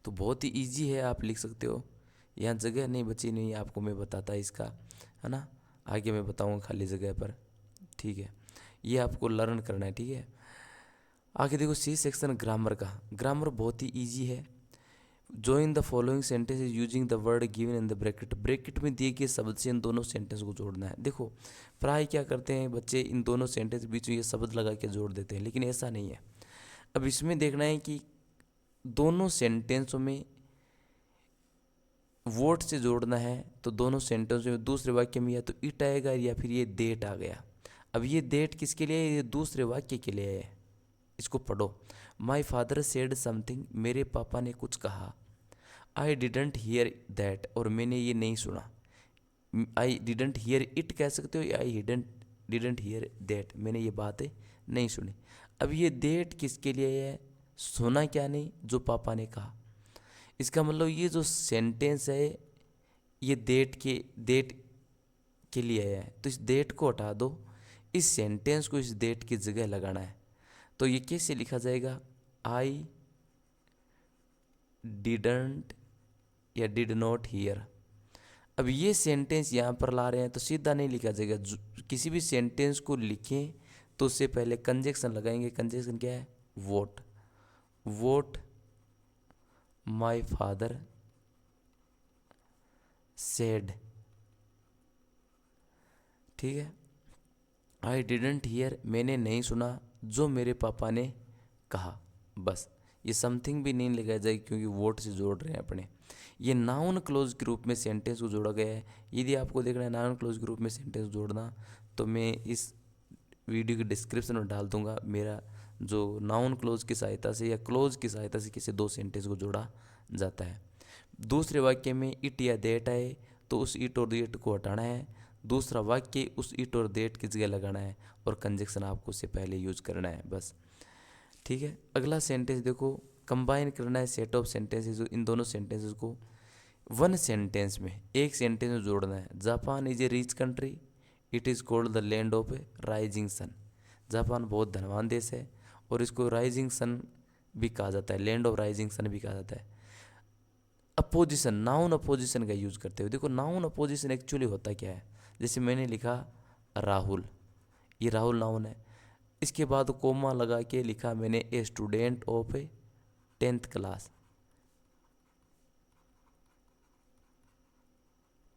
Speaker 1: तो बहुत ही ईजी है, आप लिख सकते हो। यहाँ जगह नहीं बची नहीं आपको मैं बताता इसका, है ना, आगे मैं बताऊँगा खाली जगह पर। ठीक है, ये आपको लर्न करना है। ठीक है, आगे देखो सी सेक्शन ग्रामर का। ग्रामर बहुत ही इजी है। Join the following sentence using the word given in the bracket. Bracket में दिए गए शब्द से इन दोनों सेंटेंस को जोड़ना है। देखो प्राय क्या करते हैं बच्चे, इन दोनों सेंटेंस के बीच में ये शब्द लगा के जोड़ देते हैं, लेकिन ऐसा नहीं है। अब इसमें देखना है कि दोनों सेंटेंसों में वोट से जोड़ना है, तो दोनों सेंटेंसों में दूसरे वाक्य में या तो इट आएगा या फिर ये देट आ गया। अब ये देट किसके लिए है? ये दूसरे वाक्य के लिए है। इसको पढ़ो। माई फादर सेड समथिंग, मेरे पापा ने कुछ कहा। आई डिडेंट हियर दैट, और मैंने ये नहीं सुना। आई डिडेंट हियर इट कह सकते हो, आई डिडेंट हियर दैट, मैंने ये बातें नहीं सुनी। अब ये दैट किसके लिए है? सुना क्या नहीं, जो पापा ने कहा। इसका मतलब ये जो सेंटेंस है ये देट के लिए है, तो इस देट को हटा दो, इस सेंटेंस को इस देट की जगह लगाना है। तो ये कैसे लिखा जाएगा? आई डिडंट या डिड नॉट हियर। अब ये सेंटेंस यहाँ पर ला रहे हैं तो सीधा नहीं लिखा जाएगा। किसी भी सेंटेंस को लिखें तो उससे पहले कंजक्शन लगाएंगे। कंजक्शन क्या है? Vote. Vote my father said, ठीक है। आई डिडेंट हियर, मैंने नहीं सुना जो मेरे पापा ने कहा। बस ये समथिंग भी नहीं लिखा जाए क्योंकि वोट से जोड़ रहे हैं अपने। ये नाउन क्लोज के रूप में सेंटेंस को जोड़ा गया है। यदि आपको देखना है नाउन क्लोज के रूप में सेंटेंस जोड़ना, तो मैं इस वीडियो के डिस्क्रिप्शन में डाल दूंगा मेरा जो नाउन क्लोज की सहायता से या क्लोज की सहायता से किसी दो सेंटेंस को जोड़ा जाता है। दूसरे वाक्य में इट या देट आए तो उस इट और देट को हटाना है। दूसरा वाक्य उस इट और देट की जगह लगाना है, और कंजक्शन आपको उससे पहले यूज करना है बस, ठीक है। अगला सेंटेंस देखो, कंबाइन करना है सेट ऑफ सेंटेंसेस। इन दोनों सेंटेंसेस को वन सेंटेंस में, एक सेंटेंस में जोड़ना है। Japan is a rich country, it is called the land of a rising sun. Japan बहुत धनवान देश है और इसको राइजिंग सन भी कहा जाता है, लैंड ऑफ राइजिंग सन भी कहा जाता है। अपोजिशन, नाउन अपोजिशन का यूज करते हुए देखो, नाउन अपोजिशन एक्चुअली होता क्या है। जैसे मैंने लिखा राहुल, ये राहुल नाउन है। इसके बाद कोमा लगा के लिखा मैंने a student of A 10th class.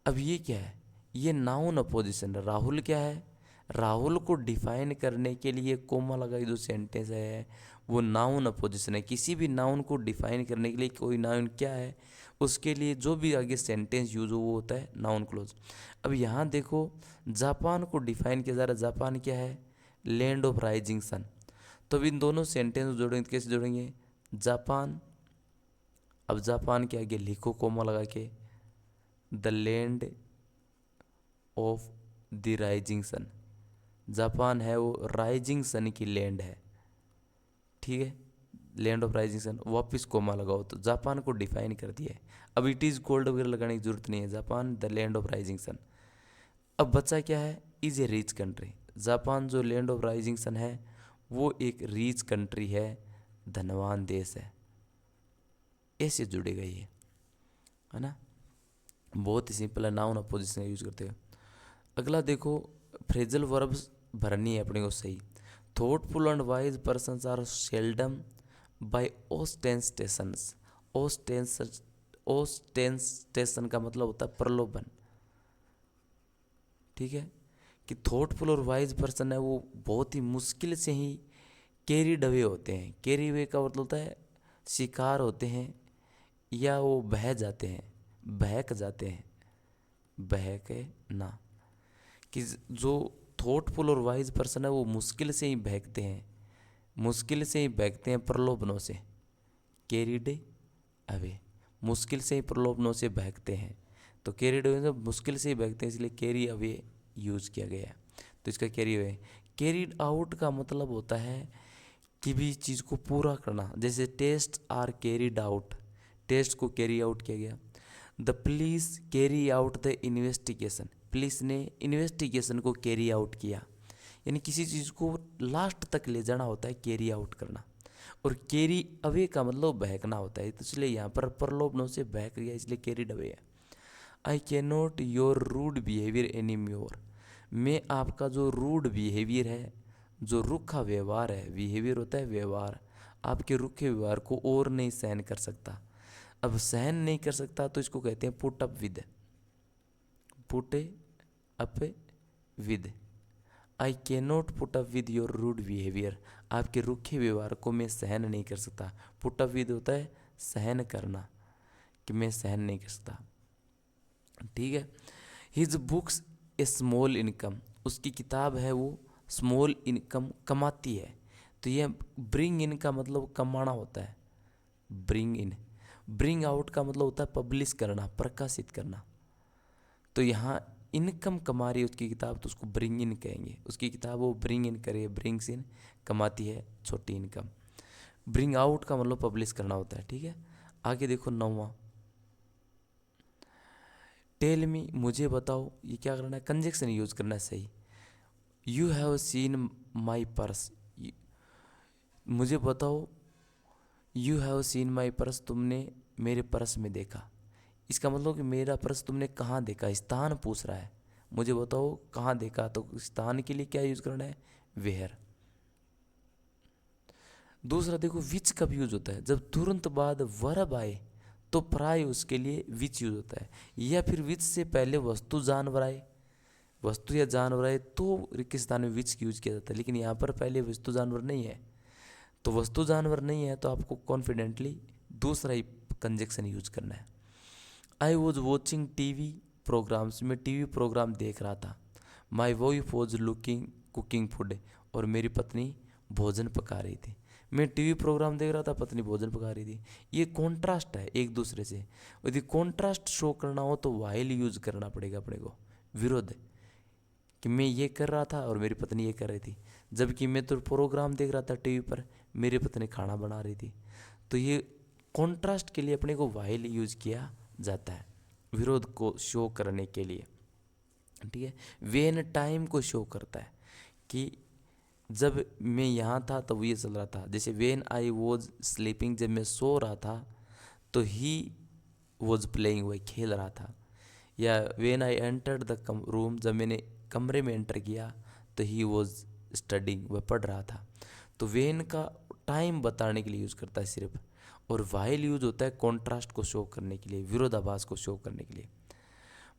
Speaker 1: अब ये क्या है? ये नाउन अपोजिशन है। राहुल क्या है? राहुल को डिफाइन करने के लिए कोमा लगाई जो सेंटेंस है वो नाउन अपोजिशन है। किसी भी नाउन को डिफाइन करने के लिए कोई नाउन क्या है उसके लिए जो भी आगे सेंटेंस यूज हो वो होता है नाउन क्लोज। अब यहाँ देखो जापान को डिफाइन किया जा रहा है। जापान क्या है? Land of rising sun. तो अब इन दोनों सेंटेंस जोड़ेंगे तो कैसे जोड़ेंगे? जापान, अब जापान के आगे लिखो कोमा लगा के the land of the rising sun. Japan है वो राइजिंग सन की लैंड है, ठीक है, लैंड ऑफ राइजिंग सन। वापिस कोमा लगाओ तो जापान को डिफाइन कर दिया है। अब इट इज़ कोल्ड वगैरह लगाने की जरूरत नहीं है। Japan the land of rising sun. अब बच्चा क्या है? Is a rich country. Japan जो लैंड ऑफ राइजिंग सन है वो एक रिच कंट्री है, धनवान देश है। ऐसे जुड़ेगा ये, है ना। बहुत ही सिंपल है, नाउन अपोजिशन यूज करते हैं। अगला देखो, फ्रेजल वर्ब्स भरनी है अपने को सही। Thoughtful and wise persons are seldom by ostentations. Ostentation का मतलब होता है प्रलोभन, ठीक है। कि थॉटफुल और वाइज पर्सन है वो बहुत ही मुश्किल से ही कैरीड अवे होते हैं। कैरी अवे का मतलब होता है शिकार होते हैं या वो बह जाते हैं, बहक जाते हैं, बहके ना। कि जो थॉटफुल और वाइज पर्सन है वो मुश्किल से ही बहकते हैं, मुश्किल से ही बहकते हैं प्रलोभनों से। कैरीड अवे, मुश्किल से ही प्रलोभनों से बहकते हैं। तो कैरीड अवे से मुश्किल से ही बहकते हैं, इसलिए कैरी अवे यूज किया गया है। तो इसका कैरी अवे। कैरीड आउट का मतलब होता है कि भी चीज़ को पूरा करना। जैसे test are carried out, test को कैरी आउट किया गया। The police carry out the investigation, police ने इन्वेस्टिगेशन को कैरी आउट किया। यानी किसी चीज़ को लास्ट तक ले जाना होता है कैरी आउट करना। और कैरी अवे का मतलब बहकना होता है, तो इसलिए यहाँ पर प्रलोभनों से बहक गया, इसलिए कैरीड अवे है। I can not your rude behaviour any more, मैं आपका जो रूड बिहेवियर है, जो रूखा व्यवहार है, बिहेवियर होता है व्यवहार, आपके रूखे व्यवहार को और नहीं सहन कर सकता। अब सहन नहीं कर सकता तो इसको कहते हैं put up with, put up with. I can not put up with your rude behaviour, आपके रूखे व्यवहार को मैं सहन नहीं कर सकता। पुट अप विद होता है सहन करना, कि मैं सहन नहीं कर सकता। ठीक है। हिज बुक्स ए स्मॉल इनकम, उसकी किताब है वो स्मॉल इनकम कमाती है। तो ये ब्रिंग इन का मतलब कमाना होता है, ब्रिंग इन। ब्रिंग आउट का मतलब होता है पब्लिश करना, प्रकाशित करना। तो यहाँ इनकम कमा रही है उसकी किताब, तो उसको ब्रिंग इन कहेंगे। उसकी किताब वो ब्रिंग इन करे, ब्रिंग्स इन, कमाती है छोटी इनकम। ब्रिंग आउट का मतलब पब्लिश करना होता है। ठीक है। आगे देखो 9वां, टेल मी, मुझे बताओ। ये क्या करना है, कंजक्शन यूज करना है सही। You have seen my purse, मुझे बताओ। You have seen my purse, तुमने मेरे पर्स में देखा। इसका मतलब कि मेरा पर्स तुमने कहाँ देखा, स्थान पूछ रहा है। मुझे बताओ कहाँ देखा, तो स्थान के लिए क्या यूज करना है, वेयर। दूसरा देखो विच कब यूज होता है, जब तुरंत बाद वर्ब आए तो प्राय उसके लिए विच यूज होता है, या फिर विच से पहले वस्तु जानवर आए, वस्तु या जानवर आए तो किस स्थान में विच यूज किया जाता है। लेकिन यहाँ पर पहले वस्तु जानवर नहीं है, तो वस्तु जानवर नहीं है तो आपको कॉन्फिडेंटली दूसरा ही कंजक्शन यूज करना है। I was watching TV programmes, मैं टीवी प्रोग्राम देख रहा था। My wife was looking cooking food, और मेरी पत्नी भोजन पका रही थी। मैं टीवी प्रोग्राम देख रहा था, पत्नी भोजन पका रही थी। ये कॉन्ट्रास्ट है एक दूसरे से। यदि कॉन्ट्रास्ट शो करना हो तो वाइल यूज करना पड़ेगा अपने को, विरोध, कि मैं ये कर रहा था और मेरी पत्नी ये कर रही थी, जबकि मैं तो प्रोग्राम देख रहा था टीवी पर, मेरी पत्नी खाना बना रही थी। तो ये कॉन्ट्रास्ट के लिए अपने को वाइल यूज किया जाता है, विरोध को शो करने के लिए। ठीक है। वेन टाइम को शो करता है कि जब मैं यहाँ था तब ये चल रहा था। जैसे वेन आई वॉज स्लीपिंग, जब मैं सो रहा था तो ही वॉज प्लेइंग, वह खेल रहा था। या when I entered the room, जब मैंने कमरे में एंटर किया तो ही वॉज स्टडिंग, वह पढ़ रहा था। तो वेन का टाइम बताने के लिए यूज़ करता है सिर्फ, और वाइल यूज होता है कॉन्ट्रास्ट को शो करने के लिए, विरोधाभास को शो करने के लिए।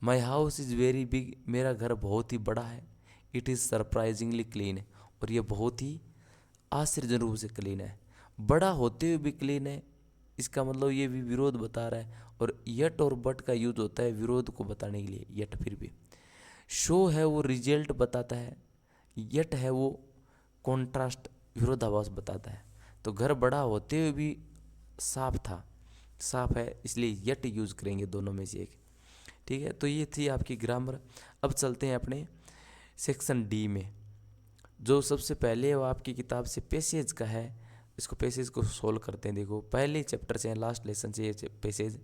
Speaker 1: My house is very big, मेरा घर बहुत ही बड़ा है। इट इज़ सरप्राइजिंगली क्लीन, और यह बहुत ही आश्चर्यजनक रूप से क्लीन है। बड़ा होते हुए भी क्लीन है, इसका मतलब ये भी विरोध बता रहा है। और यट और बट का यूज होता है विरोध को बताने के लिए, यट फिर भी। शो है वो रिजल्ट बताता है, यट है वो कॉन्ट्रास्ट विरोधाभास बताता है। तो घर बड़ा होते हुए भी साफ था, साफ है, इसलिए यट यूज करेंगे दोनों में से एक। ठीक है। तो ये थी आपकी ग्रामर। अब चलते हैं अपने सेक्शन डी में। जो सबसे पहले वो आपकी किताब से पैसेज का है, इसको पैसेज को सोल्व करते हैं। देखो पहले चैप्टर से, लास्ट लेसन से ये passage.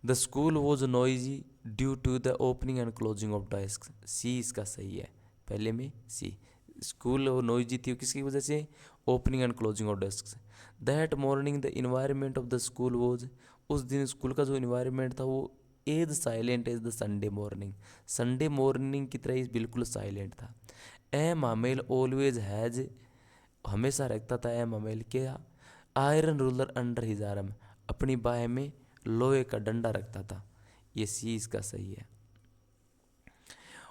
Speaker 1: The school was noisy due to the opening and closing of desk, C इसका सही है, पहले में सी। स्कूल नॉइजी थी किसकी वजह से, opening and closing of desk. That morning the environment of the school was, उस दिन स्कूल का जो इन्वायरमेंट था वो as silent as the Sunday morning, Sunday morning की तरह ही बिल्कुल साइलेंट था। एम अमेल ऑलवेज हैज, हमेशा रखता था एम अमेल के iron ruler under his arm, अपनी बाह में लोहे का डंडा रखता था। ये सी इसका सही है।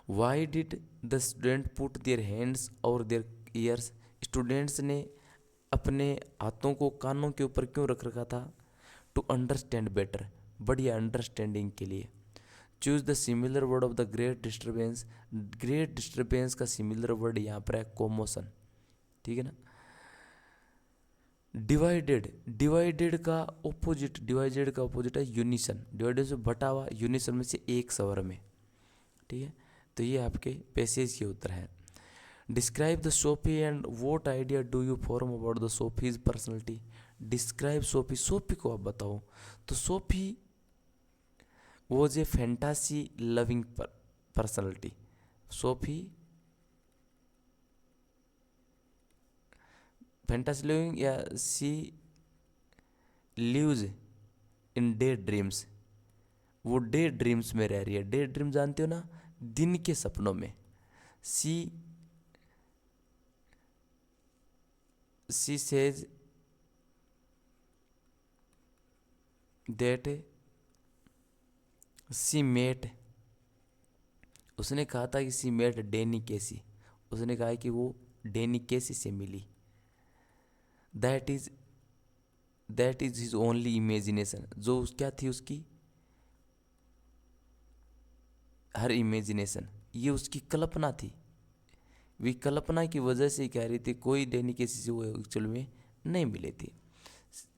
Speaker 1: Why did the student put their hands और देयर ईयर्स, स्टूडेंट्स ने अपने हाथों को कानों के ऊपर क्यों रख रखा था, टू अंडरस्टैंड बेटर, बढ़िया अंडरस्टैंडिंग के लिए। Choose the similar word of the great disturbance, great disturbance का सिमिलर वर्ड यहाँ पर है कोमोशन। ठीक है ना। डिवाइडेड, डिवाइडेड का ऑपोजिट, डिवाइडेड का ऑपोजिट है यूनिसन, डिवाइडेड से बटा हुआ, यूनिसन में से एक स्वर में। ठीक है। तो ये आपके पैसेज के उत्तर हैं। Describe the Sophie and what idea do you form about the Sophie's personality. Describe Sophie, Sophie को आप बताओ। तो Sophie was a fantasy loving personality, Sophie fantasy living, या she lives in daydreams, वो daydreams में रह रही है। डे ड्रीम जानते हो ना, दिन के सपनों में। She she says that she met, उसने कहा था कि सी मेट डेनी केसी, उसने कहा कि वो डेनी केसी से मिली। That is that is his only imagination, जो क्या थी उसकी हर इमेजिनेशन, ये उसकी कल्पना थी। वे कल्पना की वजह से कह रही थी, कोई डेनी केसी से वो एक्चुअल में नहीं मिले थे।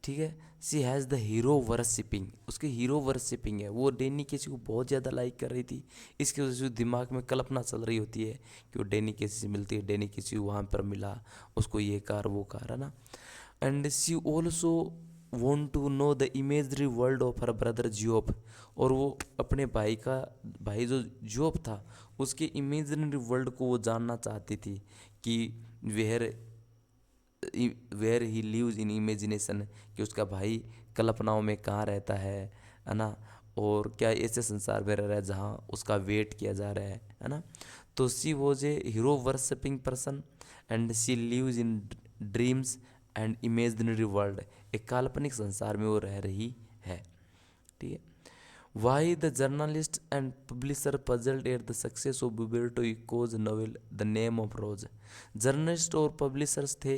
Speaker 1: ठीक है। सी हैज़ द हीरो वर्शिपिंग, उसके हीरो वर्शिपिंग है, वो डेनी केसी को बहुत ज़्यादा लाइक कर रही थी। इसकी वजह से दिमाग में कल्पना चल रही होती है कि वो डेनी केसी से मिलती है, डेनी केसी वहाँ पर मिला, उसको ये कार वो कार, है ना। And she also want to know the imagery world of her brother Geoff, और वो अपने भाई जो जियोब था उसके इमेजनरी वर्ल्ड को वो जानना चाहती थी कि where where he lives in imagination, कि उसका भाई कल्पनाओं में कहाँ रहता है ना, और क्या ऐसे संसार में रह रहा है जहाँ उसका वेट किया जा रहा है ना। तो she was a hero worshipping person and she lives in dreams and imaginary world, एक काल्पनिक संसार में वो रह रही है। ठीक है। Why the journalist and publisher puzzled at the success of Umberto Eco's novel the name of rose, journalist और पब्लिशर्स थे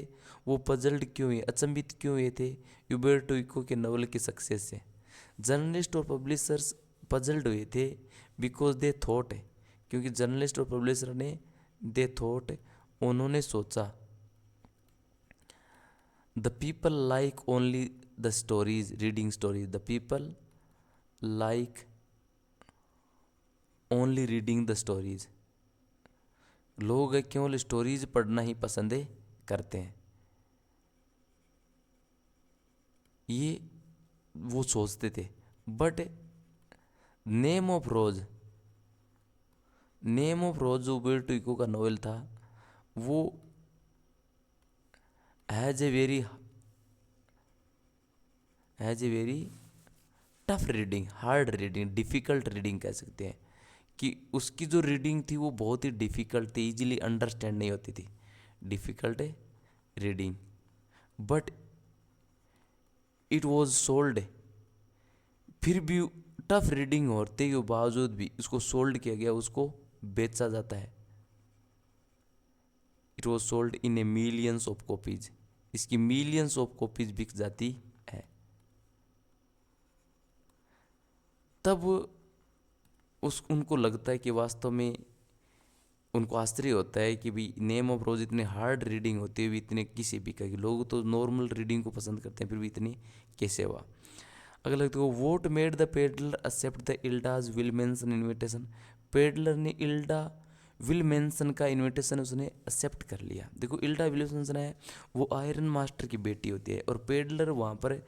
Speaker 1: वो पजल्ड क्यों हुए, अचंभित क्यों हुए थे उबर्टो इको के नॉवल की सक्सेस से। जर्नलिस्ट और पब्लिशर्स पजल्ड हुए थे बिकॉज दे थॉट, क्योंकि जर्नलिस्ट और पब्लिशर ने दे थॉट, उन्होंने सोचा, the people like only the stories reading stories, the people like only reading the stories, लोग केवल स्टोरीज पढ़ना ही पसंद करते हैं। ये वो सोचते थे। बट नेम ऑफ रोज जो उबर्टो इको का नॉवेल था, वो has a very tough reading, hard reading, difficult reading कह सकते हैं, कि उसकी जो रीडिंग थी वो बहुत ही डिफ़िकल्ट थी, इजीली अंडरस्टैंड नहीं होती थी, difficult reading. But it was sold, फिर भी टफ रीडिंग होते के बावजूद भी उसको सोल्ड किया गया, उसको बेचा जाता है। It was sold in A millions of copies, इसकी मिलियंस ऑफ कॉपीज बिक जाती है। तब उनको लगता है कि वास्तव में उनको आश्चर्य होता है कि भाई नेम ऑफ रोज इतने हार्ड रीडिंग होते हुए इतने किसी भी का, लोग तो नॉर्मल रीडिंग को पसंद करते हैं, फिर भी इतनी कैसे हुआ। अगला देखो, what made the peddler accept the इल्डाज विलमेंसन इन्विटेशन, पेडलर ने इल्डा विलमेंसन का इन्विटेशन उसने एक्सेप्ट कर लिया। देखो इल्डा विलमेंसन है वो आयरन मास्टर की बेटी होती है, और पेडलर वहाँ पर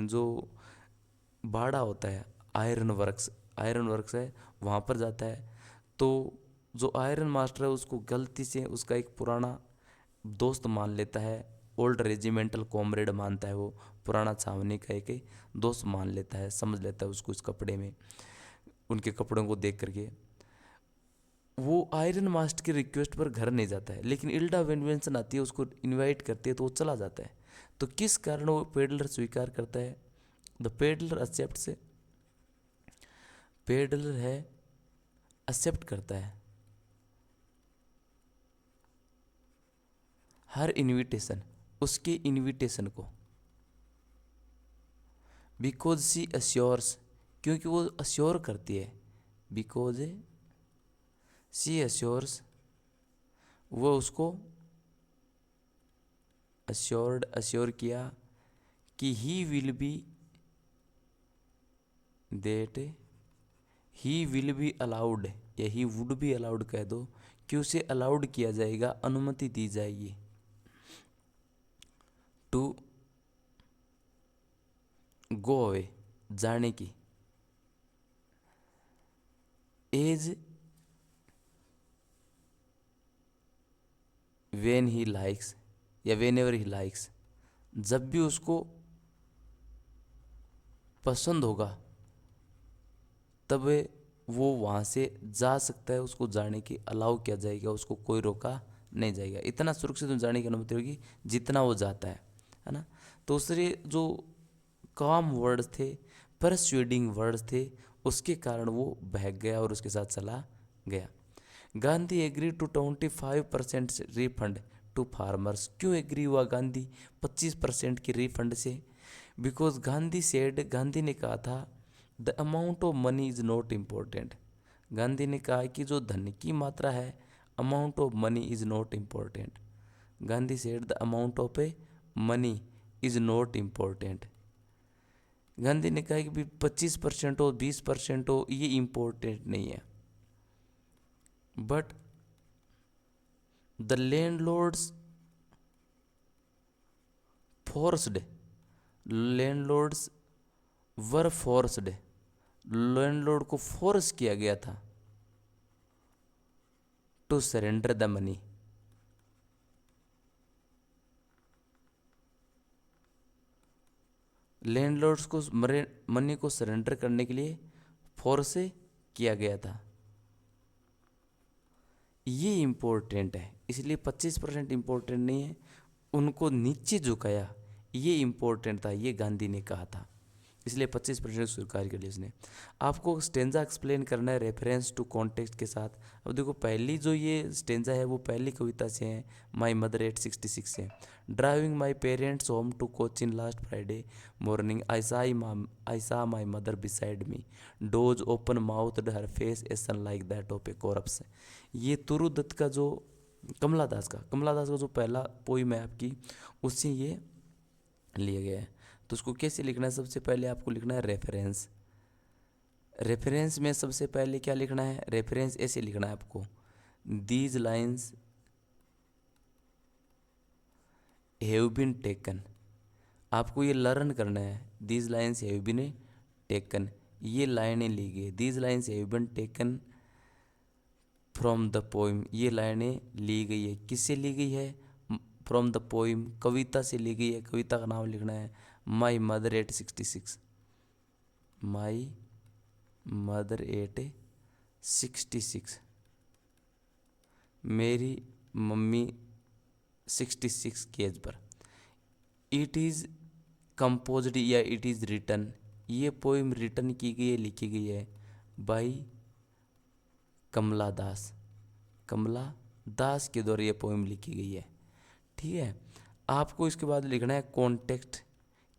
Speaker 1: जो बाड़ा होता है आयरन वर्क्स है वहाँ पर जाता है। तो जो आयरन मास्टर है उसको गलती से उसका एक पुराना दोस्त मान लेता है, ओल्ड रेजिमेंटल कॉमरेड मानता है, वो पुराना छावनी का एक दोस्त मान लेता है, समझ लेता है उसको इस कपड़े में, उनके कपड़ों को देख करके। वो आयरन मास्टर की रिक्वेस्ट पर घर नहीं जाता है, लेकिन इल्डा विलमेंसन आती है उसको इनवाइट करती है तो वो चला जाता है। तो किस कारण वो पेडलर स्वीकार करता है, द पेडलर एक्सेप्ट से, पेडलर है एक्सेप्ट करता है हर इनविटेशन, उसके इनविटेशन को, बिकॉज सी अश्योर्स, क्योंकि वो अश्योर करती है, बिकॉज सी अश्योर्स, वो उसको अश्योर किया कि he will be that he will be allowed, या ही वुड बी अलाउड कह दो, कि उसे अलाउड किया जाएगा, अनुमति दी जाएगी, टू गो अवे, जाने की, एज वेन ही लाइक्स, या वेन एवर ही लाइक्स, जब भी उसको पसंद होगा तब वो वहाँ से जा सकता है, उसको जाने की अलाउ किया जाएगा, उसको कोई रोका नहीं जाएगा। इतना सुरक्षित में जाने की अनुमति होगी जितना वो जाता है ना। तो दूसरे जो काम वर्ड्स थे, परस्यूडिंग वर्ड्स थे, उसके कारण वो भाग गया और उसके साथ चला गया। Gandhi agree to 25% refund to farmers. क्यों एग्री हुआ गांधी 25% की रिफंड से? बिकॉज गांधी सेड, गांधी ने कहा था the amount of money is not important. Gandhi ने कहा कि जो धन की मात्रा है, amount of money is not important. Gandhi said the amount of a money is not important. Gandhi ने कहा कि 25% हो 20% हो ये इम्पोर्टेंट नहीं है। But the landlords forced, landlords were forced, landlord को फोर्स किया गया था to surrender the money. Landlords को मनी को सरेंडर करने के लिए फोर्स किया गया था। ये इम्पोर्टेंट है, इसलिए 25% इम्पोर्टेंट नहीं है, उनको नीचे झुकाया, ये इम्पोर्टेंट था, ये गांधी ने कहा था, इसलिए 25% स्वीकार कर लिया इसने। आपको स्टेंजा एक्सप्लेन करना है रेफरेंस टू कॉन्टेक्स्ट के साथ। अब देखो पहली जो ये स्टेंजा है वो पहली कविता से है, माई मदर 866 से। Driving my parents home to Cochin last Friday morning I saw my mother beside me, doze open mouth her face ashen like that of a corpse. ये तुरु दत्त का जो कमला दास का जो पहला पोइम है आपकी, उससे ये लिया गया है। तो उसको कैसे लिखना है? सबसे पहले आपको लिखना है रेफरेंस। रेफरेंस में सबसे पहले क्या लिखना है? रेफरेंस ऐसे लिखना है आपको, these lines have been taken. आपको ये लर्न करना है, these lines have been taken, ये लाइनें ली गई, these lines have been taken from the poem, ये लाइनें ली गई है। किससे ली गई है? फ्रॉम द पोइम, कविता से ली गई है। कविता का नाम लिखना है माई मदर 866, माई मदर 866, मेरी मम्मी 66 की एज पर। इट इज़ कंपोज्ड या इट इज़ रिटन, ये पोइम रिटन की गई है, लिखी गई है बाई कमला दास, कमला दास के द्वारा ये पोइम लिखी गई है। ठीक है, आपको इसके बाद लिखना है कॉन्टेक्स्ट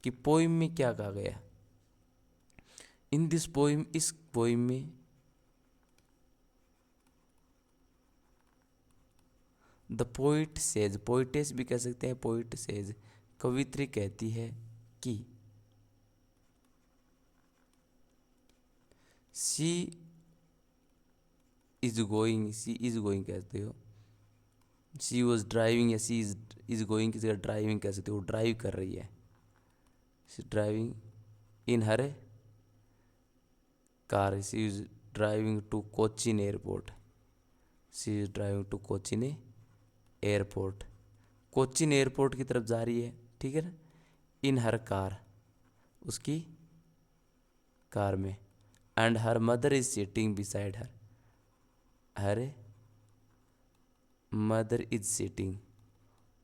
Speaker 1: कि पोइम में क्या कहा गया। इन दिस पोइम, इस पोइम में द पोइट सेज, पोइटेस भी कह सकते हैं, पोइट सेज, कवित्री कहती है कि शी इज गोइंग कहते हो, शी वॉज ड्राइविंग या शी इज गोइंग की जगह ड्राइविंग कह सकते हो, वो ड्राइव कर रही है, she driving in her car, she is driving to Cochin airport, she is driving to Cochin airport, Cochin airport की तरफ जा रही है। ठीक है ना, इन हर कार, उसकी कार में, and her mother is sitting beside her, her mother is sitting,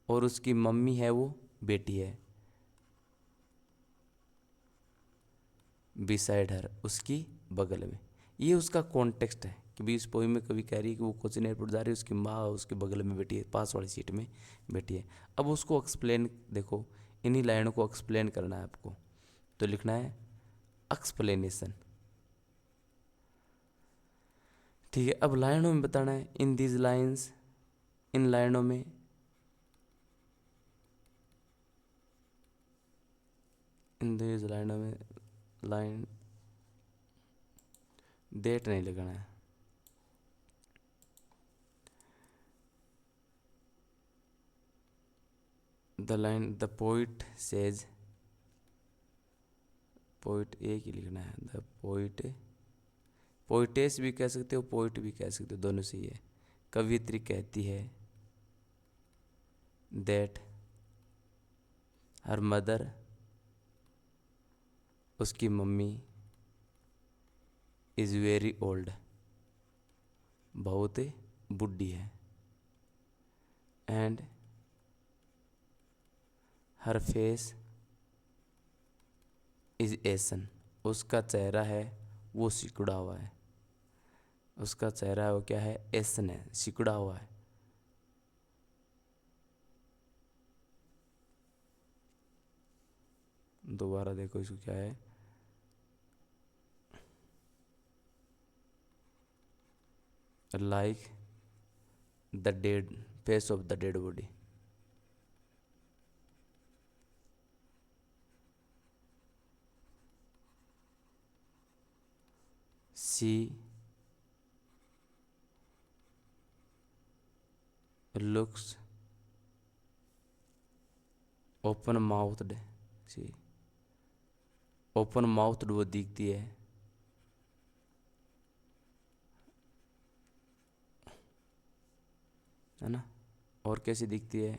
Speaker 1: और उसकी मम्मी है वो बेटी है, बिसाइड हर, उसकी बगल में। ये उसका कॉन्टेक्स्ट है कि भी इस पोइम में कवि कह रही है कि वो कोचिन एयरपोर्ट जा रही है, उसकी माँ उसके बगल में बैठी है, पास वाली सीट में बैठी है। अब उसको एक्सप्लेन, देखो इन्हीं लाइनों को एक्सप्लेन करना है आपको, तो लिखना है एक्सप्लेनेशन। ठीक है, अब लाइनों में बताना है, इन दीज लाइन्स, इन लाइनों में, इन दीज लाइनों में, लाइन डेट नहीं लगाना है, the line the poet says, poet एक ही लिखना है, द पोइट, पोइटेस भी कह सकते हो, पोइट भी कह सकते हो, दोनों सही है। कवियत्री कहती है दैट हर मदर, उसकी मम्मी, इज़ वेरी ओल्ड, बहुत बुढ़ी है, and her face is ashen. उसका चेहरा है वो सिकुड़ा हुआ है, उसका चेहरा है वो क्या है, एसन है, सिकुड़ा हुआ है। दोबारा देखो इसको क्या है, like the dead face of the dead body. She looks open mouthed, she open mouthed वो दिखती है ना। और कैसी दिखती है,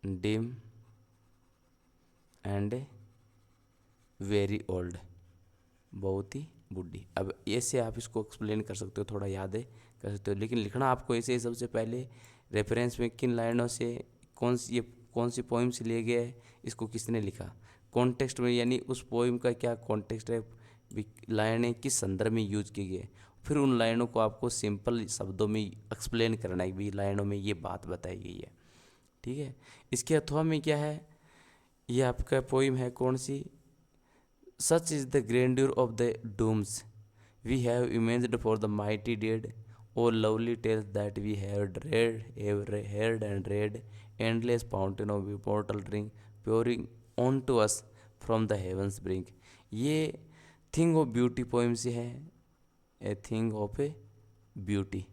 Speaker 1: डिम एंड वेरी ओल्ड, बहुत ही बूढ़ी। अब ऐसे आप इसको एक्सप्लेन कर सकते हो, थोड़ा याद है कर सकते हो, लेकिन लिखना आपको ऐसे ही सबसे पहले रेफरेंस में किन लाइनों से कौन सी पोइम से लिए गए है, इसको किसने लिखा, कॉन्टेक्स्ट में, यानी उस पोइम का क्या कॉन्टेक्स्ट है, लाइनें किस संदर्भ में यूज की गई है, फिर उन लाइनों को आपको सिंपल शब्दों में एक्सप्लेन करना है कि लाइनों में ये बात बताई गई है। ठीक है, इसके अथवा में क्या है, ये आपका पोइम है कौन सी, such is the grandeur of the dooms we have imagined for the mighty dead, O lovely tales that we have heard and read, endless fountain of immortal drink pouring on to us from the heavens brink। ये thing of beauty poem से है, a thing of a beauty.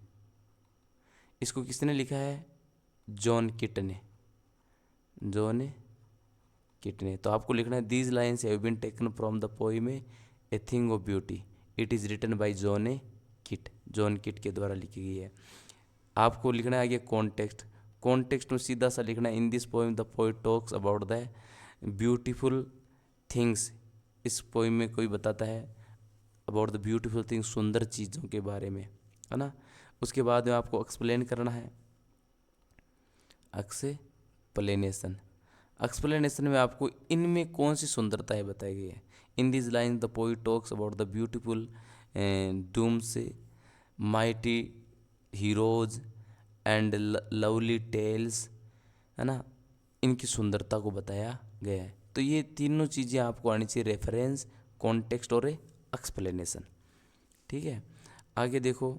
Speaker 1: इसको किसने लिखा है, John Keats ने, John किटने। तो आपको लिखना है these lines have been taken from the poem a thing of beauty, it is written by John a Keats, John Keats के द्वारा लिखी गई है। आपको लिखना है आगे कॉन्टेक्स्ट, कॉन्टेक्स्ट में सीधा सा लिखना है in this poem the poet talks about the beautiful things. इस पोइम में कोई बताता है अबाउट द ब्यूटीफुल थिंग्स, सुंदर चीज़ों के बारे में, है ना। उसके बाद में आपको एक्सप्लेन करना है एक्सप्लेनेशन। एक्सप्लेनेशन में आपको इनमें कौन सी सुंदरताएं बताई गई है। In this line the poet talks about the beautiful dooms, mighty heroes and lovely tales, है ना, इनकी सुंदरता को बताया गया है। तो ये तीनों चीज़ें आपको आनी चाहिए, रेफरेंस, कॉन्टेक्स्ट और एक्सप्लेनेशन। ठीक है, आगे देखो,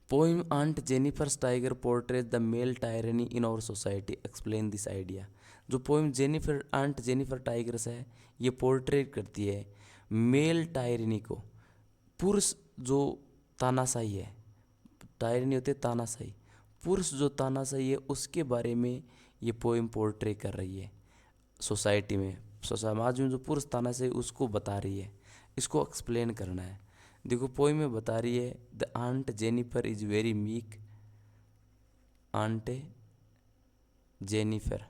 Speaker 1: poem aunt Jennifer's tiger portrays the male tyranny in our society, explain this idea. जो पोइम जेनिफर टाइगर्स है, ये पोर्ट्रेट करती है मेल टायरनी को, पुरुष जो तानाशाही है, टायरनी होते तानाशाही, पुरुष जो तानाशाही है उसके बारे में ये पोइम पोर्ट्रे कर रही है। सोसाइटी में, समाज में जो पुरुष तानाशाही उसको बता रही है, इसको एक्सप्लेन करना है। देखो पोइम में बता रही है the aunt Jennifer is very meek, aunt Jennifer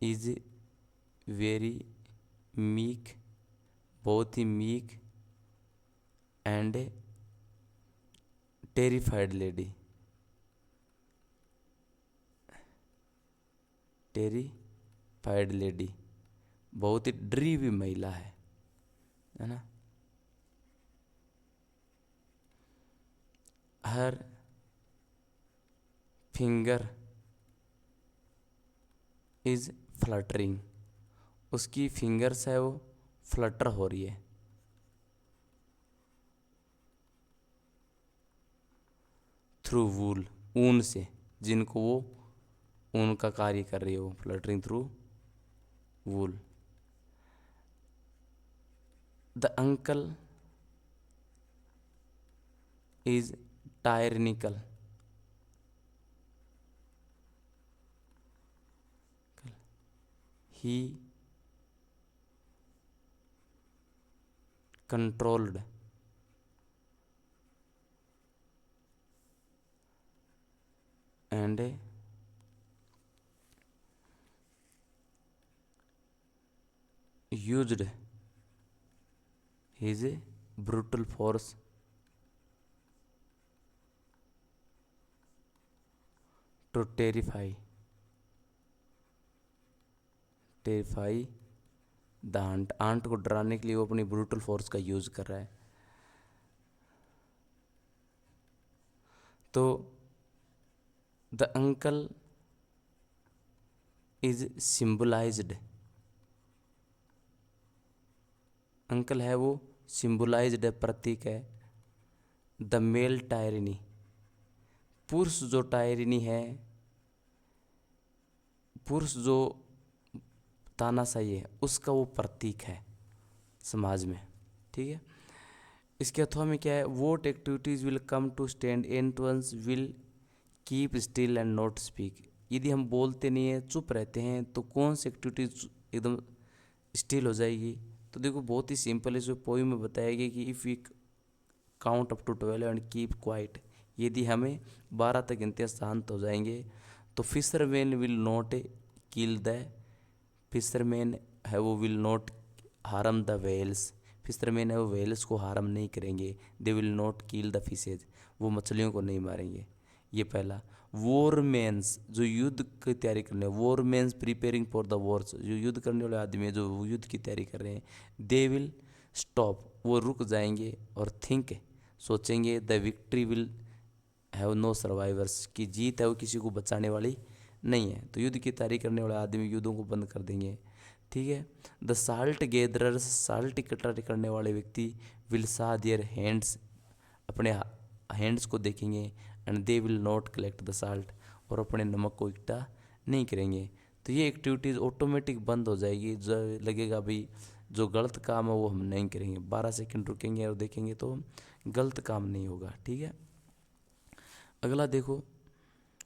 Speaker 1: is very meek, बहुत ही meek and terrified lady, terrified lady, बहुत ही डरी हुई महिला है ना। हर फिंगर इज फ्लटरिंग, उसकी फिंगर्स है वो फ्लटर हो रही है, थ्रू वूल, ऊन से, जिनको वो ऊन का कार्य कर रही है, वो fluttering through wool. The uncle is tyrannical, he controlled and used his brutal force to terrify the aunt. Aunt को डराने के लिए वो अपनी ब्रूटल फोर्स का यूज कर रहा है। तो the uncle is symbolised, uncle है वो सिंबलाइज्ड है, प्रतीक है। द मेल टायरनी, पुरुष जो टायरनी है, पुरुष जो तानाशाही है, उसका वो प्रतीक है समाज में। ठीक है, इसके अथवा में क्या है, what activities will come to stand and will keep still and not speak. यदि हम बोलते नहीं है, चुप रहते हैं, तो कौन सी एक्टिविटीज एकदम स्टिल हो जाएगी। तो देखो बहुत ही सिंपल है, जो पोइम में बताया गया कि if we count up to 12 and keep quiet, यदि हमें 12 तक गिनते शांत हो जाएंगे, तो fisherman will not kill the, fisherman है वो will not harm the whales, fisherman है वो वेल्स को हार्म नहीं करेंगे। They will not kill the fishes, वो मछलियों को नहीं मारेंगे। ये पहला। वॉरमैन्स, जो युद्ध की तैयारी करने, वॉरमैन्स प्रिपेयरिंग फॉर द वॉर्स, जो युद्ध करने वाले आदमी है, जो युद्ध की तैयारी कर रहे हैं, दे विल स्टॉप, वो रुक जाएंगे और थिंक, सोचेंगे, the victory will have no survivors, की जीत है वो किसी को बचाने वाली नहीं है। तो युद्ध की तैयारी करने वाले आदमी युद्धों को बंद कर देंगे। ठीक है। द साल्ट गैदरर्स, साल्ट इकट्ठा करने वाले व्यक्ति, विल सा देयर हैंड्स, अपने हैंड्स को देखेंगे, and they will not collect the salt, और अपने नमक को इकट्ठा नहीं करेंगे। तो ये एक्टिविटीज़ ऑटोमेटिक बंद हो जाएगी। जो लगेगा भाई जो गलत काम है वो हम नहीं करेंगे, 12 सेकंड रुकेंगे और देखेंगे तो गलत काम नहीं होगा। ठीक है। अगला देखो,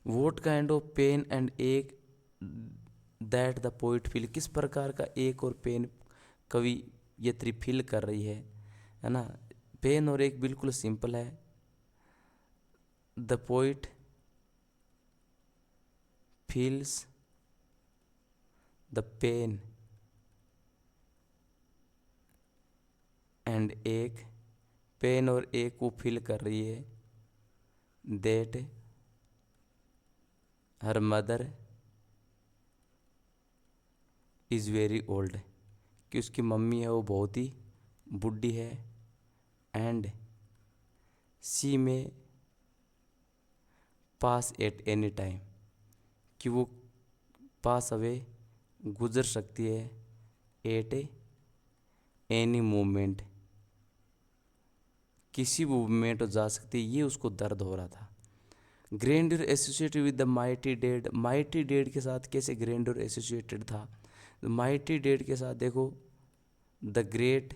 Speaker 1: what kind of pain and ache that the poet feel, किस प्रकार का एक और पेन कवि यत्री फील कर रही है ना। पेन और एक बिल्कुल सिंपल है। The poet feels the pain and ache, pain और एक वो फील कर रही है, that her mother is very old, कि उसकी मम्मी है वो बहुत ही बूढ़ी है, एंड सी में पास एट एनी टाइम, कि वो पास अवे गुजर सकती है, एट एनी मोमेंट, किसी भी मूवमेंट जा सकती है। ये उसको दर्द हो रहा था। Grandeur associated with the mighty dead, mighty dead के साथ कैसे ग्रैंडर एसोसिएटेड था। माइटी डेड के साथ देखो, the great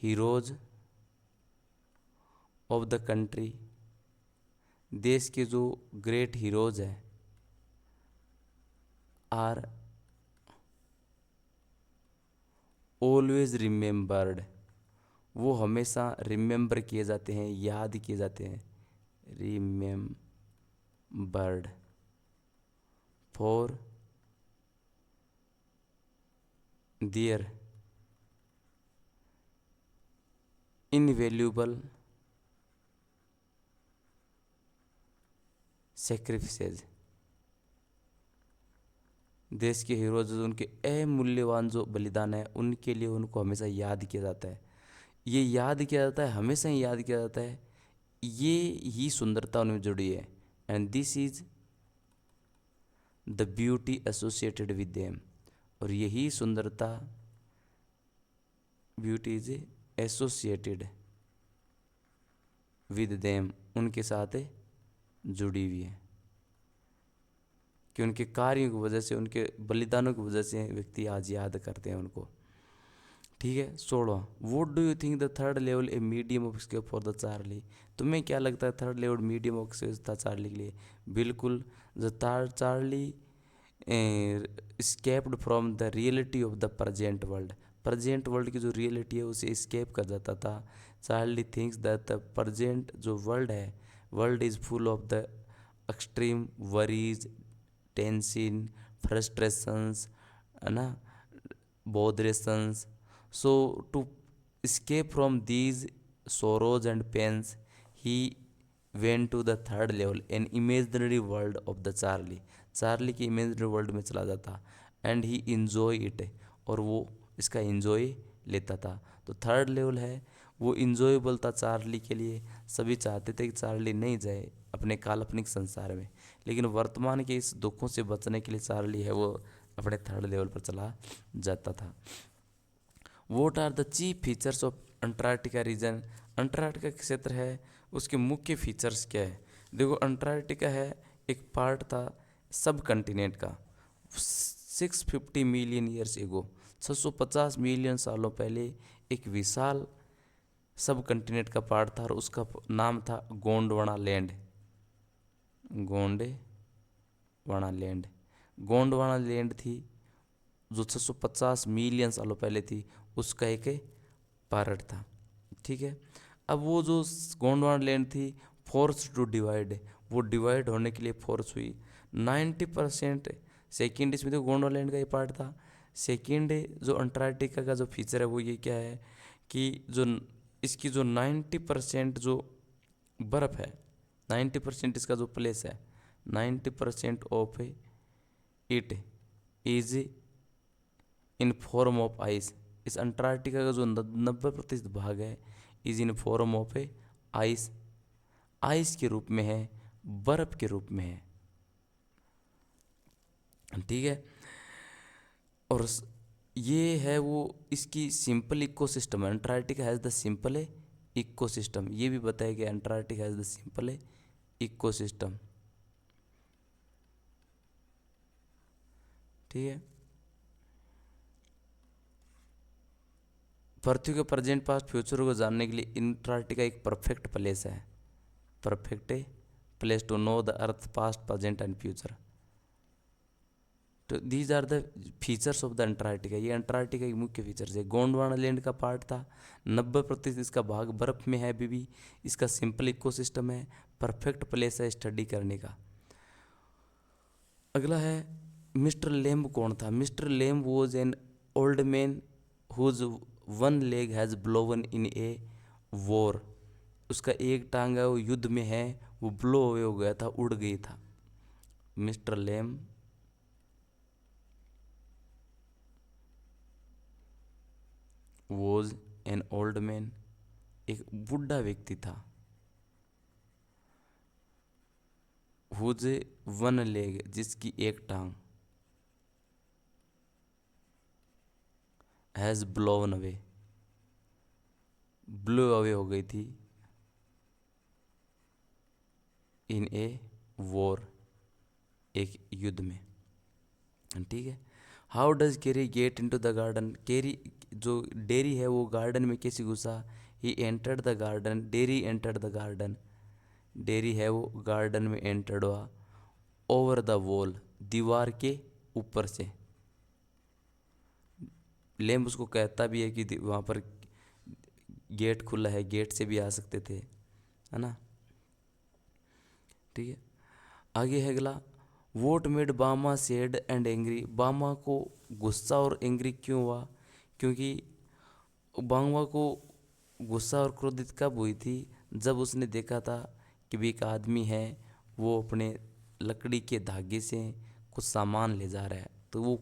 Speaker 1: heroes of the country, देश के जो ग्रेट हीरोज हैं, आर ऑलवेज रिमेम्बर्ड, वो हमेशा रिमेंबर किए जाते हैं, याद किए जाते हैं, रिमेम्बर्ड फॉर देयर इनवैल्यूएबल सेक्रीफाइसेज, देश के हीरोज, उनके अमूल्यवान जो बलिदान है, उनके लिए उनको हमेशा याद किया जाता है। ये याद किया जाता है, हमेशा ही याद किया जाता है। ये ही सुंदरता उनमें जुड़ी है, and this is the beauty associated with them, और यही सुंदरता, beauty is associated with them, उनके साथ जुड़ी हुई है, कि उनके कार्यों की वजह से, उनके बलिदानों की वजह से व्यक्ति आज याद करते हैं उनको। ठीक है। 16, what do you think the third level a medium of escape for the Charlie, तुम्हें क्या लगता है third level medium of escape था चार्ली के लिए। बिल्कुल, the Charlie escaped from the reality of the present world, present world की जो रियलिटी है उसे स्केप कर जाता था। Charlie thinks that the present जो वर्ल्ड है, world is full of the extreme worries, tension, frustrations, है ना, बोधरेशंस। सो to escape from these sorrows and pains, he went to the third level, an imaginary world of the Charlie. Charlie की imaginary world में चला जाता and he enjoy it, और वो इसका enjoy लेता था। तो थर्ड लेवल है वो इंजॉयबल था चार्ली के लिए। सभी चाहते थे कि चार्ली नहीं जाए अपने काल्पनिक संसार में, लेकिन वर्तमान के इस दुखों से बचने के लिए चार्ली है वो अपने थर्ड लेवल पर चला जाता था। What are the chief features of Antarctica region. अंटार्कटिका क्षेत्र है उसके मुख्य फीचर्स क्या है? देखो अंटार्कटिका है एक पार्ट था सब कंटिनेंट का। 650 मिलियन ईयर्स एगो, 650 मिलियन सालों पहले एक विशाल सब कंटिनेंट का पार्ट था और उसका नाम था गोंडवाना लैंड। गोंडवाना लैंड थी जो 650 मिलियन सालों पहले थी, उसका एक पार्ट था। ठीक है, अब वो जो गोंडवाना लैंड थी फोर्स टू डिवाइड, वो डिवाइड होने के लिए फोर्स हुई। 90% सेकेंड, इसमें तो गोंडवाना लैंड का ये पार्ट था। सेकेंड जो अंटार्कटिका का जो फीचर है वो ये क्या है कि जो इसकी जो 90% जो बर्फ़ है, 90% इसका जो प्लेस है, 90% of it is in form of ice. इस अंटार्कटिका का जो 90% भाग है is in form of ice, ice के रूप में है, बर्फ के रूप में है। ठीक है, और ये है वो इसकी सिंपल इकोसिस्टम है। Antarctica has the simple ecosystem, ये भी बताया गया Antarctica has the simple ecosystem. ठीक है, पृथ्वी के प्रेजेंट पास्ट फ्यूचर को जानने के लिए अंटार्कटिका एक परफेक्ट प्लेस है, perfect place to know the earth past present and future. तो these are the features of the Antarctica, ये अंटार्कटिका के मुख्य फीचर्स है। गोंडवाना लैंड का पार्ट था, 90% इसका भाग बर्फ में है अभी भी, इसका सिंपल इकोसिस्टम है, परफेक्ट प्लेस है स्टडी करने का। अगला है मिस्टर लेम्ब कौन था? Mister Lamb was an old man whose one leg has blown in a war. उसका एक टांग है वो युद्ध में है, वो ब्लो अवे हो गया था, उड़ गई था। Mister Lamb was an old man, एक बूढ़ा व्यक्ति था। हुज वन लेग, जिसकी एक टांग, हैज ब्लोवन अवे, ब्लो अवे हो गई थी, इन ए वॉर, एक युद्ध में। ठीक है, how does carry get into the garden? Carry जो डेरी है वो गार्डन में कैसे घुसा? He entered the garden, dairy entered the garden, dairy है वो गार्डन में एंटर्ड हुआ, ओवर द वॉल, दीवार के ऊपर से। लेम्ब उसको कहता भी है कि वहाँ पर गेट खुला है, गेट से भी आ सकते थे, है ना। ठीक है, आगे है अगला, वोट मेड बामा सैड एंड एंग्री। बामा को गुस्सा और एंग्री क्यों हुआ? क्योंकि बामा को गुस्सा और क्रोधित कब हुई थी? जब उसने देखा था कि भी एक आदमी है वो अपने लकड़ी के धागे से कुछ सामान ले जा रहा है, तो वो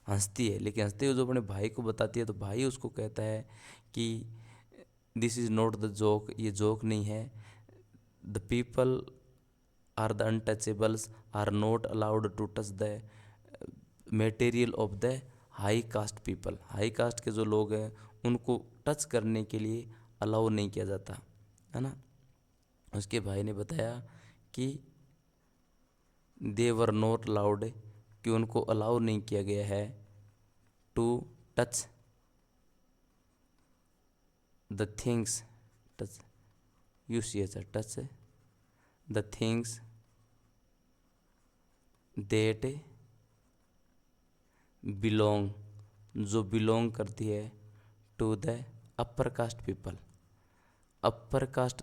Speaker 1: हंसती है, लेकिन हंसते हुए जो अपने भाई को बताती है तो भाई उसको कहता है कि this is not the joke, ये जोक नहीं है। The people are the untouchables are not allowed to touch the material of the high caste people. High caste के जो लोग हैं उनको टच करने के लिए अलाउ नहीं किया जाता, है ना। उसके भाई ने बताया कि दे वर नॉट अलाउड, कि उनको अलाउ नहीं किया गया है to touch the things, touch U C H touch the things that belong, जो बिलोंग करती है to the upper caste people. Upper caste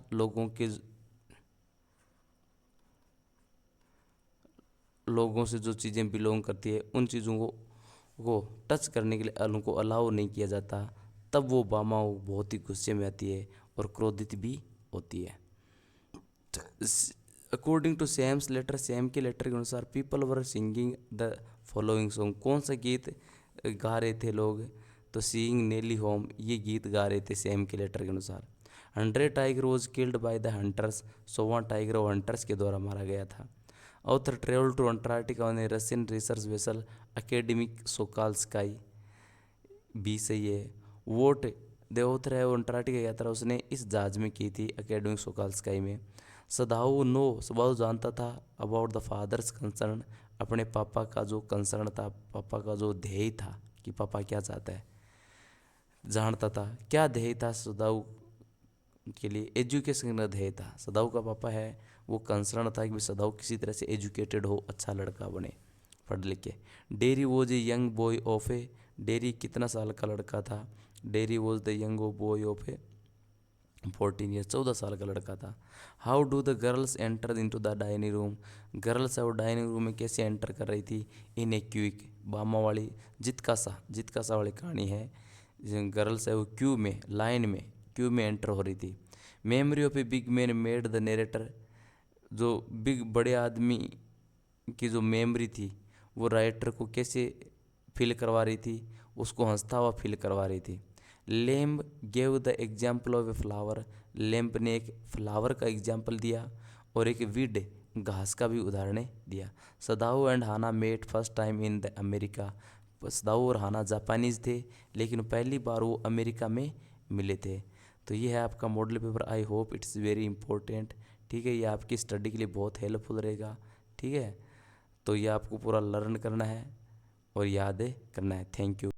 Speaker 1: लोगों से जो चीज़ें बिलोंग करती है उन चीज़ों को टच करने के लिए उनको अलाउ नहीं किया जाता। तब वो बामाओ बहुत ही गुस्से में आती है और क्रोधित भी होती है। According to Sam's letter, Sam के लेटर के अनुसार people were singing the following song. कौन सा गीत गा रहे थे लोग? तो सीइंग नेली होम, ये गीत गा रहे थे सैम के लेटर के अनुसार। 100 tiger was killed by the hunters, 100वां टाइगर वो हंटर्स के द्वारा मारा गया था। Author travel to Antarctica on a Russian research vessel Akademik Shokalskiy, B सही है। वोट द ऑथर है वो अंटार्कटिका यात्रा उसने इस जहाज में की थी, अकेडमिक सोकाल्स्काई में। सदाऊ नो, सदाऊ जानता था अबाउट द फादर्स कंसर्न, अपने पापा का जो कंसर्न था, पापा का जो ध्येय था कि पापा क्या चाहता है, जानता था। क्या ध्येय था सदाऊ के लिए? एजुकेशन का ध्येय था। सदाऊ का पापा है वो कंसर्न था कि सदाऊ किसी तरह से एजुकेटेड हो, अच्छा लड़का बने, पढ़ लिख के। Derry was a young boy of a, Derry कितना साल का लड़का था? Derry was the young boy of a 14 year, 14 साल का लड़का था। How do the girls enter into the dining room, girls है वो डाइनिंग रूम में कैसे एंटर कर रही थी? इन ए क्यूक, बामा वाली जितका सा वाली कहानी है। गर्ल्स है वो क्यू में, लाइन में, क्यू में एंटर हो रही थी। Memory of a big man made the narrator, जो बिग बड़े आदमी की जो मेमोरी थी वो राइटर को कैसे फील करवा रही थी? उसको हंसता हुआ फील करवा रही थी। Lamp gave the example of a flower, lamp ने एक फ्लावर का एग्जाम्पल दिया और एक वीड घास का भी उदाहरण दिया। Sadao and Hana met first time in the America, Sadao और हाना जापानीज थे लेकिन पहली बार वो अमेरिका में मिले थे। तो ये है आपका model paper. I hope it's very important. ठीक है, ये आपकी स्टडी के लिए बहुत हेल्पफुल रहेगा। ठीक है, तो ये आपको पूरा लर्न करना है और याद करना है। Thank you.